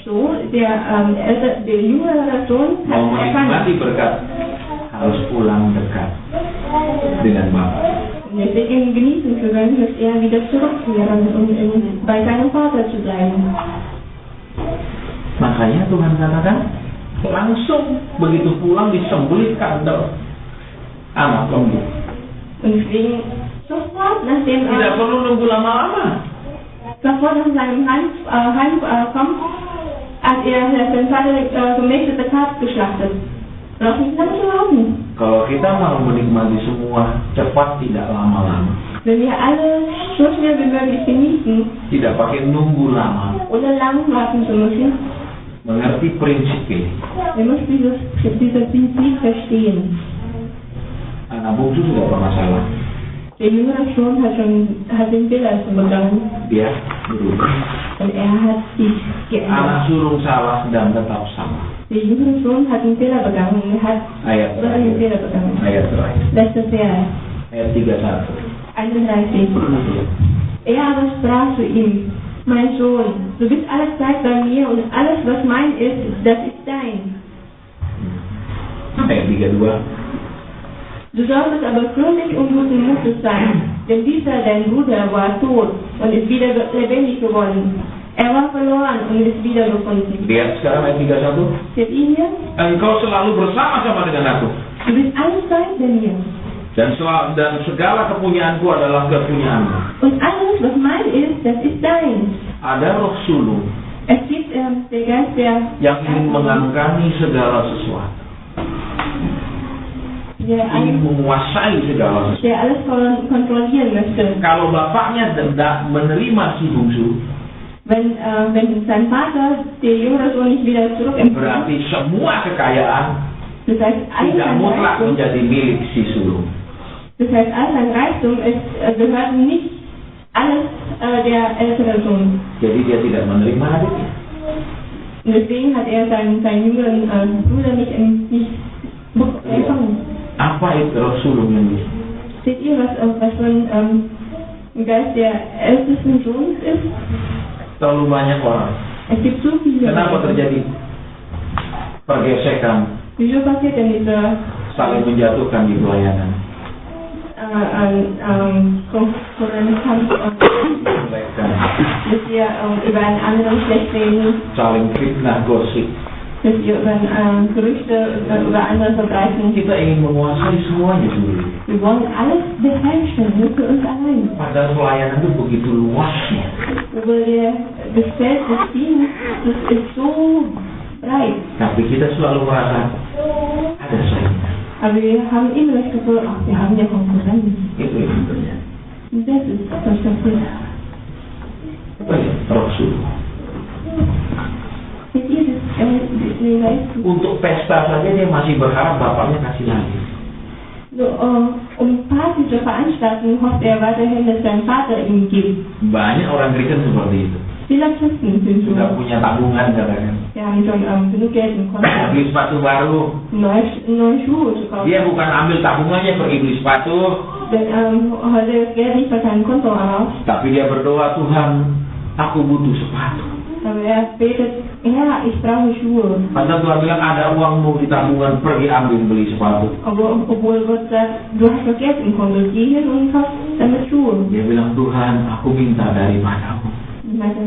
[SPEAKER 2] So, der jüngere Sohn hat
[SPEAKER 1] Mau menikmati berkat harus pulang dekat dengan Bapa.
[SPEAKER 2] Deswegen genießen zu können, dass er wieder zurückkehren und bei seinem Vater zu bleiben.
[SPEAKER 1] Makanya Tuhan katakan langsung begitu pulang disembelih kandel anak lembu.
[SPEAKER 2] Und deswegen sofort nachdem
[SPEAKER 1] Tidak perlu nunggu lama-lama.
[SPEAKER 2] sofort nach seinem Heim kommt, hat er seinen Vater gemästete Kalb geschlachtet. Braucht nicht lange zu warten.
[SPEAKER 1] Kalau kita mau menikmati semua cepat, tidak lama-lama.
[SPEAKER 2] Wenn wir alle so schnell wie möglich genießen,
[SPEAKER 1] Tidak pakai nunggu lama.
[SPEAKER 2] ohne lang warten zu müssen,
[SPEAKER 1] Mengerti prinsip ini.
[SPEAKER 2] wir müssen dieses Prinzip verstehen.
[SPEAKER 1] Anak bungsu tidak pernah salah.
[SPEAKER 2] Der jüngere Sohn hat den Fehler begangen
[SPEAKER 1] Dia berubah.
[SPEAKER 2] und er hat sich geändert.
[SPEAKER 1] Anak sulung salah dan tetap sama.
[SPEAKER 2] Der jüngere Sohn hat den Fehler begangen und er hat
[SPEAKER 1] Ayat
[SPEAKER 2] so einen
[SPEAKER 1] terakhir.
[SPEAKER 2] Fehler begangen.
[SPEAKER 1] Ayat terakhir.
[SPEAKER 2] Letzter Vers,
[SPEAKER 1] Ayat 31.
[SPEAKER 2] 31. Er aber sprach zu ihm: Mein Sohn, du bist alle Zeit bei mir und alles, was mein ist, das ist dein.
[SPEAKER 1] Ayat 32.
[SPEAKER 2] Du solltest aber fröhlich und guten Mutes sein, denn dieser, dein Bruder, war tot und ist wieder lebendig geworden. Er war verloren und ist wiedergefunden.
[SPEAKER 1] Lihat sekarang ayat 31.
[SPEAKER 2] Seht ihr hier?
[SPEAKER 1] Engkau selalu bersama-sama dengan aku.
[SPEAKER 2] Du bist alle Zeit bei mir.
[SPEAKER 1] Dan segala kepunyaanku adalah kepunyaanmu.
[SPEAKER 2] Und alles, was mein ist, das ist dein.
[SPEAKER 1] Ada roh sulung.
[SPEAKER 2] Es gibt der Geist, der
[SPEAKER 1] yang ingin mengangkangi segala sesuatu, ingin menguasai segala sesuatu.
[SPEAKER 2] der alles kontrollieren möchte.
[SPEAKER 1] Kalau bapaknya tidak menerima si bungsu,
[SPEAKER 2] Wenn sein Vater der jüngere Sohn nicht wieder zurückempfängt,
[SPEAKER 1] berarti semua kekayaan
[SPEAKER 2] das heißt, all
[SPEAKER 1] tidak
[SPEAKER 2] sein
[SPEAKER 1] mutlak
[SPEAKER 2] Reichtum,
[SPEAKER 1] menjadi milik si sulung.
[SPEAKER 2] das heißt, all sein Reichtum gehört nicht alles der ältere Sohn.
[SPEAKER 1] Jadi dia tidak menerima adiknya.
[SPEAKER 2] Und deswegen hat er seinen jüngeren Bruder nicht empfangen.
[SPEAKER 1] Apa itu roh sulung yang bisa?
[SPEAKER 2] Seht ihr, was für ein Geist der ältesten Sohns ist?
[SPEAKER 1] Terlalu banyak orang.
[SPEAKER 2] Es gibt so viele.
[SPEAKER 1] Kenapa terjadi pergesekan,
[SPEAKER 2] Wieso passiert denn diese
[SPEAKER 1] saling menjatuhkan di pelayanan?
[SPEAKER 2] Konkurrenz,
[SPEAKER 1] Mereka
[SPEAKER 2] dass wir über einen anderen schlecht reden,
[SPEAKER 1] saling fitnah, gosip.
[SPEAKER 2] dass wir über Gerüchte über andere verbreiten.
[SPEAKER 1] Kita ingin menguasai semuanya dulu.
[SPEAKER 2] Wir wollen alles beherrschen, nur für uns allein.
[SPEAKER 1] Padahal pelayanan itu begitu luasnya.
[SPEAKER 2] Aber das Feld des Dienstes, das ist so breit.
[SPEAKER 1] Tapi kita selalu merasa ada saingan.
[SPEAKER 2] Aber wir haben immer das Gefühl, ach, wir haben ja Konkurrenz.
[SPEAKER 1] Itu yang terjadi.
[SPEAKER 2] Und das ist was passiert.
[SPEAKER 1] Apa ya? Roh sulung.
[SPEAKER 2] Seht ihr das? Den Geist?
[SPEAKER 1] Untuk pesta saja dia masih berharap bapaknya kasih lagi.
[SPEAKER 2] So, Party zu veranstalten, hofft er weiterhin, dass sein Vater ihm gibt.
[SPEAKER 1] Banyak orang Kristen seperti itu.
[SPEAKER 2] Viele Christen sind so.
[SPEAKER 1] Sudah punya tabungan katakan.
[SPEAKER 2] Wir haben schon genug Geld im Konto,
[SPEAKER 1] Beli sepatu baru.
[SPEAKER 2] neue Schuhe zu kaufen.
[SPEAKER 1] Dia bukan ambil tabungannya pergi beli sepatu,
[SPEAKER 2] Denn heute das Geld nicht bei seinem Konto aus.
[SPEAKER 1] tapi dia berdoa, Tuhan, aku butuh sepatu.
[SPEAKER 2] Aber er betet, ja, ich brauche Schuhe.
[SPEAKER 1] Padahal Tuhan bilang ada uangmu di tabungan, pergi ambil beli sepatu.
[SPEAKER 2] Aber obwohl Gott sagt, du hast doch Geld im Konto, geh hin und kauf damit Schuhe.
[SPEAKER 1] Dia bilang, Tuhan, aku minta daripadamu.
[SPEAKER 2] Ich meinte,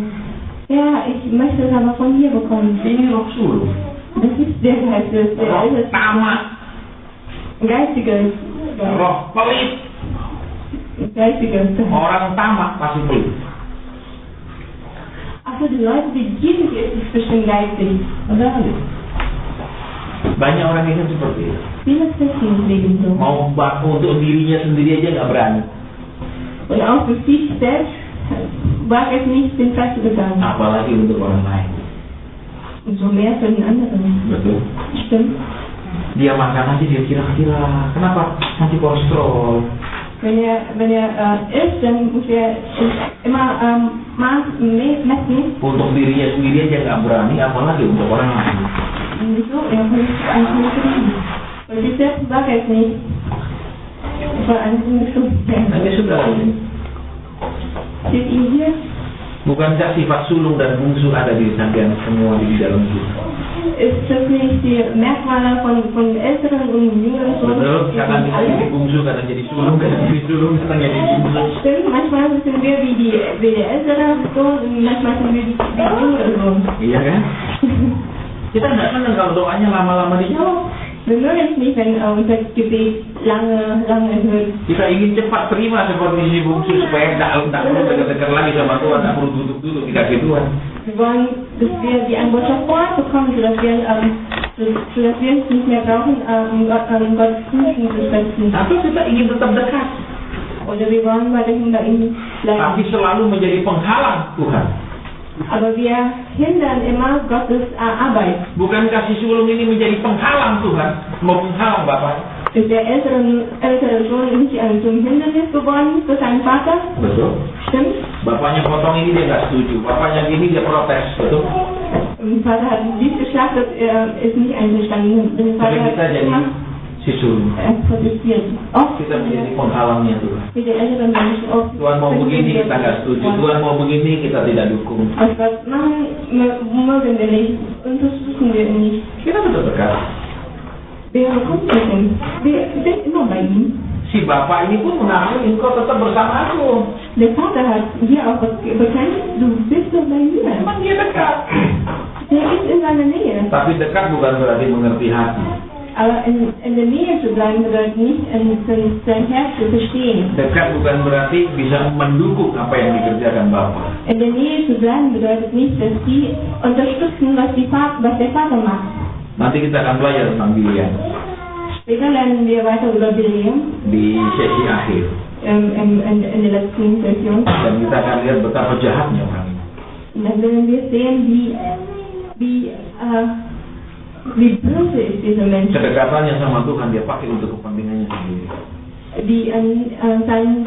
[SPEAKER 2] ja, ich möchte es aber von dir bekommen.
[SPEAKER 1] Ini roh sulung.
[SPEAKER 2] Das ist der Geist, der
[SPEAKER 1] Roh
[SPEAKER 2] ist
[SPEAKER 1] tamak,
[SPEAKER 2] geistige Geist.
[SPEAKER 1] roh pelit.
[SPEAKER 2] Geistige Geist.
[SPEAKER 1] Orang tamak pasti pelit.
[SPEAKER 2] Also die Leute, die gierig ist bestimmt geistig, oder?
[SPEAKER 1] Banyak orang Kristen seperti itu.
[SPEAKER 2] Viele Christen leben so.
[SPEAKER 1] Mau untuk dirinya sendiri aja nggak berani.
[SPEAKER 2] Und auch für sich selbst wagt es nicht, den Preis zu bezahlen.
[SPEAKER 1] Apalagi untuk orang lain.
[SPEAKER 2] Umso mehr für den anderen.
[SPEAKER 1] Betul.
[SPEAKER 2] Stimmt.
[SPEAKER 1] Dia makan aja dia kira-kira. Kenapa? Nanti kolesterol.
[SPEAKER 2] Wenn er isst, dann muss er immer messen.
[SPEAKER 1] Untuk dirinya sendiri aja nggak berani, apalagi untuk orang lain.
[SPEAKER 2] Wieso? Er muss nicht reden. Weil sich selbst wagt es nicht. Vor einem Stunden.
[SPEAKER 1] Nanti sudah.
[SPEAKER 2] Seht ihr hier?
[SPEAKER 1] Bukankah sifat sulung dan bungsu ada di samping semua di dalam kita?
[SPEAKER 2] Ist das nicht die Merkmale von älteren und jüngeren Sohn?
[SPEAKER 1] Betul, kadang kita jadi bungsu, kadang jadi sulung, kadang jadi sulung, kadang jadi bungsu.
[SPEAKER 2] Stimmt, manchmal sind wir wie der ältere Sohn und manchmal sind wir wie der jüngere Sohn.
[SPEAKER 1] Iya kan? Kita nggak senang kalau doanya lama-lama dijawab.
[SPEAKER 2] Wir mögen es nicht, wenn unser Gebet lange erhöht.
[SPEAKER 1] Kita ingin cepat terima seperti si bungsu supaya tidak perlu dekat-dekat lagi sama Tuhan, tidak perlu duduk-duduk di kaki Tuhan.
[SPEAKER 2] Wir wollen, dass wir die Antwort sofort bekommen, sodass wir es nicht mehr brauchen, Gottes Füßen zu setzen.
[SPEAKER 1] Tapi kita ingin tetap dekat.
[SPEAKER 2] Oder wir wollen weiterhin bei ihm
[SPEAKER 1] Tapi
[SPEAKER 2] bleiben.
[SPEAKER 1] selalu menjadi penghalang Tuhan.
[SPEAKER 2] Aber wir hindern immer Gottes Arbeit.
[SPEAKER 1] Bukankah si sulung ini menjadi penghalang Tuhan? Mau penghalang Bapak?
[SPEAKER 2] Ist der ältere Sohn nicht zum Hindernis geworden für seinen Vater?
[SPEAKER 1] Betul.
[SPEAKER 2] Stimmt?
[SPEAKER 1] Bapaknya potong ini dia nggak setuju. Bapaknya gini dia protes. Betul.
[SPEAKER 2] Der Vater hat nicht geschlachtet, er ist nicht einverstanden. Der Vater
[SPEAKER 1] Tapi
[SPEAKER 2] hat
[SPEAKER 1] kita jadi
[SPEAKER 2] immer
[SPEAKER 1] si sulung.
[SPEAKER 2] protestiert. Oft
[SPEAKER 1] Kita menjadi penghalangnya Tuhan.
[SPEAKER 2] mit den älteren Menschen oft.
[SPEAKER 1] Tuhan mau begini kita nggak setuju. Tuhan mau begini kita tidak dukung.
[SPEAKER 2] Was machen mögen wir nicht, unterstützen wir nicht.
[SPEAKER 1] Kita tetap dekat.
[SPEAKER 2] Wir bekommen ihn. Wir sind immer bei ihm.
[SPEAKER 1] Si bapak ini pun mengaku engkau tetap bersama aku.
[SPEAKER 2] Der Vater hat hier auch bekannt, du bist doch bei mir.
[SPEAKER 1] Memang dia dekat.
[SPEAKER 2] Der ist in seiner Nähe.
[SPEAKER 1] Tapi dekat bukan berarti mengerti hati.
[SPEAKER 2] Aber in der Nähe zu bleiben bedeutet nicht, sein Herz zu verstehen.
[SPEAKER 1] Dekat bukan berarti bisa mendukung apa yang dikerjakan Bapa.
[SPEAKER 2] In der Nähe zu bleiben bedeutet nicht, dass die unterstützen, was der Vater macht.
[SPEAKER 1] Nanti kita akan belajar tentang Bileam
[SPEAKER 2] Später lernen wir weiter über Bileam
[SPEAKER 1] di sesi akhir.
[SPEAKER 2] In der letzten Session.
[SPEAKER 1] Dan kita akan lihat betapa jahatnya orang ini.
[SPEAKER 2] Und dann werden wir sehen, wie böse ist dieser Mensch.
[SPEAKER 1] Kedekatannya sama Tuhan dia pakai untuk kepentingannya sendiri.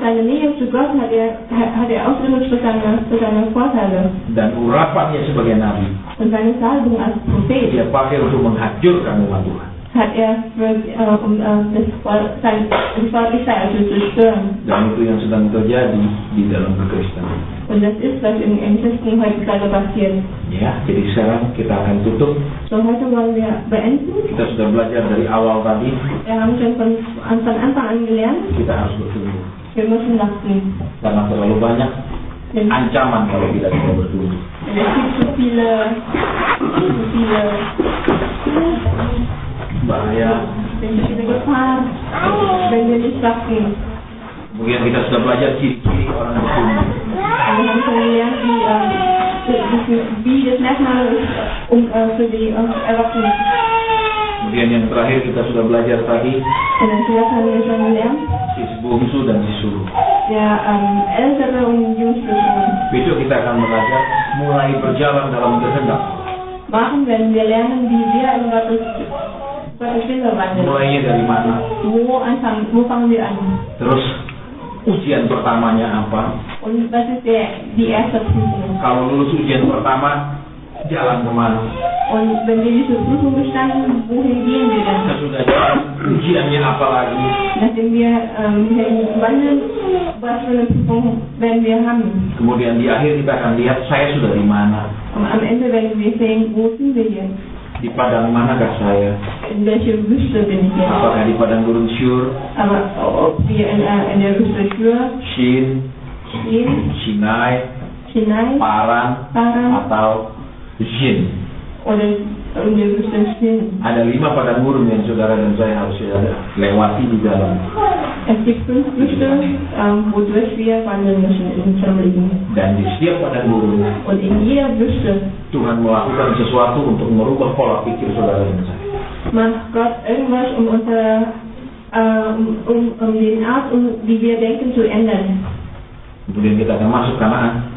[SPEAKER 2] Seine Nähe zu Gott hat er ausgenutzt für seine Vorteile.
[SPEAKER 1] Dan urapannya sebagai nabi
[SPEAKER 2] Und seine Salbung als Prophet
[SPEAKER 1] dia pakai untuk menghancurkan umat Tuhan.
[SPEAKER 2] hat er das Volk Israel zu zerstören.
[SPEAKER 1] Dan itu yang sedang terjadi di dalam kekristenan.
[SPEAKER 2] Und das ist, was im Christen heute gerade passiert.
[SPEAKER 1] Ya, jadi sekarang kita akan tutup.
[SPEAKER 2] So, heute wollen wir beenden.
[SPEAKER 1] Kita sudah belajar dari awal tadi.
[SPEAKER 2] Wir haben schon von Anfang an gelernt,
[SPEAKER 1] Kita harus bertumbuh.
[SPEAKER 2] wir müssen wachsen.
[SPEAKER 1] Karena terlalu banyak
[SPEAKER 2] Denn
[SPEAKER 1] ancaman kalau tidak bisa bertumbuh.
[SPEAKER 2] es gibt so viele
[SPEAKER 1] Bahaya.
[SPEAKER 2] Gefahren, wenn wir nicht wachsen.
[SPEAKER 1] Kemudian kita sudah belajar ciri-ciri orang bertumbuh.
[SPEAKER 2] Wir haben schon gelernt, wie das Merkmal ist für die Erwachsenen.
[SPEAKER 1] Kemudian yang terakhir kita sudah belajar tadi
[SPEAKER 2] Und dann haben wir schon gelernt,
[SPEAKER 1] si bungsu dan si sulung.
[SPEAKER 2] der ältere und jüngste Sohn.
[SPEAKER 1] Besok kita akan belajar mulai berjalan dalam kehendak.
[SPEAKER 2] Machen werden wir lernen, wie wir in Gottes Wille wandeln.
[SPEAKER 1] Mulainya dari mana?
[SPEAKER 2] Wo fangen wir an?
[SPEAKER 1] Terus ujian pertamanya apa?
[SPEAKER 2] Und was ist die erste Prüfung?
[SPEAKER 1] Kalau lulus ujian pertama, jalan kemana?
[SPEAKER 2] Und wenn wir diese Prüfung bestanden, wohin gehen wir dann?
[SPEAKER 1] Sesudah jalan, ujiannya apa lagi?
[SPEAKER 2] Nachdem wir wandeln, was für eine Prüfung werden wir haben?
[SPEAKER 1] Kemudian di akhir kita akan lihat saya sudah di mana?
[SPEAKER 2] Und am Ende werden wir sehen, wo sind wir jetzt?
[SPEAKER 1] Di padang manakah saya?
[SPEAKER 2] In welcher Wüste bin ich jetzt?
[SPEAKER 1] Apakah di padang gurun Syur,
[SPEAKER 2] Aber ob wir in der Wüste Schur
[SPEAKER 1] Shin,
[SPEAKER 2] stehen,
[SPEAKER 1] Sinai,
[SPEAKER 2] Sinai,
[SPEAKER 1] Paran,
[SPEAKER 2] Paran
[SPEAKER 1] atau Zin?
[SPEAKER 2] oder in der Wüste Shin?
[SPEAKER 1] Ada 5 padang gurun yang saudara dan saya harus lewati di dalam.
[SPEAKER 2] Es gibt 5 Wüste, wodurch wir wandeln müssen in unserem Leben.
[SPEAKER 1] Dan di setiap padang gurun,
[SPEAKER 2] Und in jeder Wüste
[SPEAKER 1] Tuhan melakukan sesuatu untuk merubah pola pikir saudara dan saya.
[SPEAKER 2] macht Gott irgendwas, um den Art, wie wir denken, zu ändern.
[SPEAKER 1] Kemudian kita akan masuk Kanaan.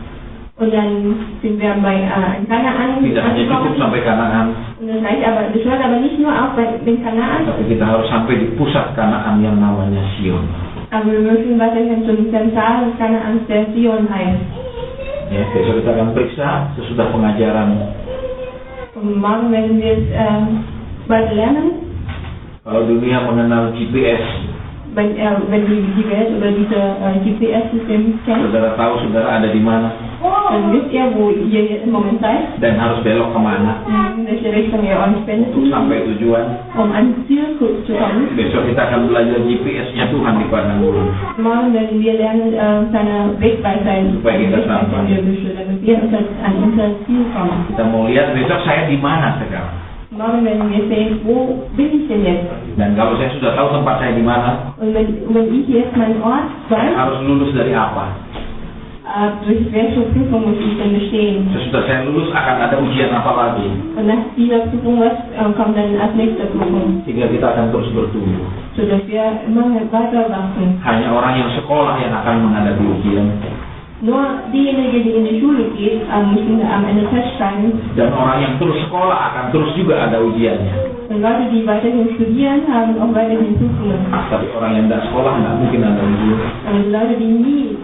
[SPEAKER 2] Und dann sind wir bei Kanaan
[SPEAKER 1] Tidak hanya cukup
[SPEAKER 2] angekommen.
[SPEAKER 1] sampai Kanaan,
[SPEAKER 2] Und das hört aber nicht nur auf bei den Kanaan,
[SPEAKER 1] tapi kita harus sampai di pusat Kanaan yang namanya Sion.
[SPEAKER 2] aber wir müssen weiterhin zum Zentral des Kanaans, der Sion heißt.
[SPEAKER 1] Ya, besok kita akan periksa sesudah pengajaran.
[SPEAKER 2] Und morgen werden wir es bald lernen,
[SPEAKER 1] Kalau dunia mengenal GPS,
[SPEAKER 2] wenn die Welt über diese GPS-System kennt,
[SPEAKER 1] saudara tahu saudara ada di mana
[SPEAKER 2] dann wisst ihr, wo ihr jetzt im Moment seid,
[SPEAKER 1] dan harus belok kemana
[SPEAKER 2] in welche Richtung ihr euch
[SPEAKER 1] untuk
[SPEAKER 2] wendet,
[SPEAKER 1] sampai tujuan.
[SPEAKER 2] ans Ziel zu kommen.
[SPEAKER 1] Besok kita akan belajar GPS-nya Tuhan di padang gurun.
[SPEAKER 2] Morgen werden wir lernen, seine Wegweisheit,
[SPEAKER 1] Supaya kita sampai.
[SPEAKER 2] in der Wüste, damit wir an unser Ziel kommen.
[SPEAKER 1] Kita mau lihat besok saya di mana sekarang.
[SPEAKER 2] Morgen werden wir sehen, wo bin ich denn jetzt?
[SPEAKER 1] Dan kalau saya sudah tahu tempat saya di mana,
[SPEAKER 2] Und wenn ich jetzt meinen Ort
[SPEAKER 1] saya
[SPEAKER 2] weiß,
[SPEAKER 1] harus lulus dari apa?
[SPEAKER 2] durch welche Prüfung muss ich denn bestehen?
[SPEAKER 1] Sesudah saya lulus akan ada ujian apa lagi?
[SPEAKER 2] Und nach dieser Prüfung, was kommt dann als nächste Prüfung?
[SPEAKER 1] Sehingga kita akan terus bertumbuh.
[SPEAKER 2] Sodass wir immer weiter wachsen.
[SPEAKER 1] Hanya orang yang sekolah yang akan menghadapi ujian.
[SPEAKER 2] Nur diejenigen, die in die Schule gehen, müssen am Ende feststellen.
[SPEAKER 1] Dan orang yang terus sekolah akan terus juga ada ujiannya.
[SPEAKER 2] Und Leute, die weiterhin studieren, haben auch weiterhin Prüfungen.
[SPEAKER 1] Tapi orang yang tidak sekolah nggak mungkin ada ujian.
[SPEAKER 2] Und Leute, die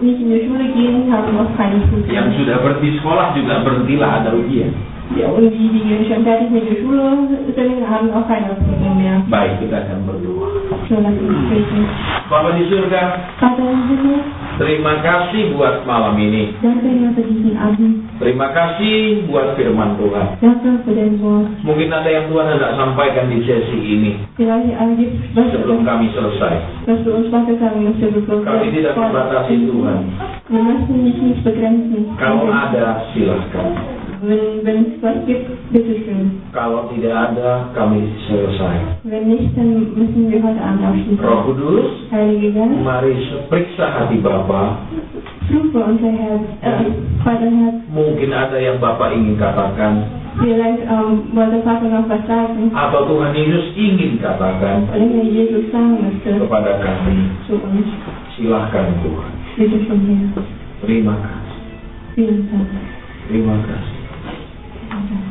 [SPEAKER 2] nicht in die Schule gehen, haben auch keine Prüfungen.
[SPEAKER 1] Yang sudah berhenti sekolah juga berhentilah ada ujian.
[SPEAKER 2] Ja, und die schon fertig mit der Schule sind, haben auch keine Prüfung mehr.
[SPEAKER 1] Baik, kita akan berdoa.
[SPEAKER 2] So, lass uns beten.
[SPEAKER 1] Bapa di surga,
[SPEAKER 2] Vater im Himmel,
[SPEAKER 1] terima kasih buat malam ini.
[SPEAKER 2] danke dir für diesen Abend.
[SPEAKER 1] Terima kasih buat firman Tuhan.
[SPEAKER 2] Danke für dein Wort.
[SPEAKER 1] Mungkin ada yang Tuhan hendak sampaikan di sesi ini
[SPEAKER 2] Vielleicht gibt es
[SPEAKER 1] sebelum kami selesai.
[SPEAKER 2] was du uns weitersagen möchtest, bevor
[SPEAKER 1] Kami tidak membatasi Tuhan.
[SPEAKER 2] Wir möchten dich nicht begrenzen.
[SPEAKER 1] Kalau ada, silahkan.
[SPEAKER 2] Wenn es was gibt, bitteschön.
[SPEAKER 1] Kalau tidak ada, kami selesai.
[SPEAKER 2] Wenn nicht, dann müssen wir heute Abend aufschließen.
[SPEAKER 1] Roh Kudus,
[SPEAKER 2] Heilige Geist,
[SPEAKER 1] mari periksa hati Bapa.
[SPEAKER 2] prüfe unser Herz, Vaterherz.
[SPEAKER 1] Mungkin ada yang Bapak ingin katakan,
[SPEAKER 2] Vielleicht wollte Vater noch was sagen,
[SPEAKER 1] atau Tuhan Yesus ingin katakan
[SPEAKER 2] oder Herr Jesus sagen möchte
[SPEAKER 1] kepada kami.
[SPEAKER 2] zu uns.
[SPEAKER 1] Silahkan Tuhan.
[SPEAKER 2] Bitte schon her.
[SPEAKER 1] Terima kasih.
[SPEAKER 2] Vielen Dank.
[SPEAKER 1] Terima kasih.
[SPEAKER 2] Vielen Dank.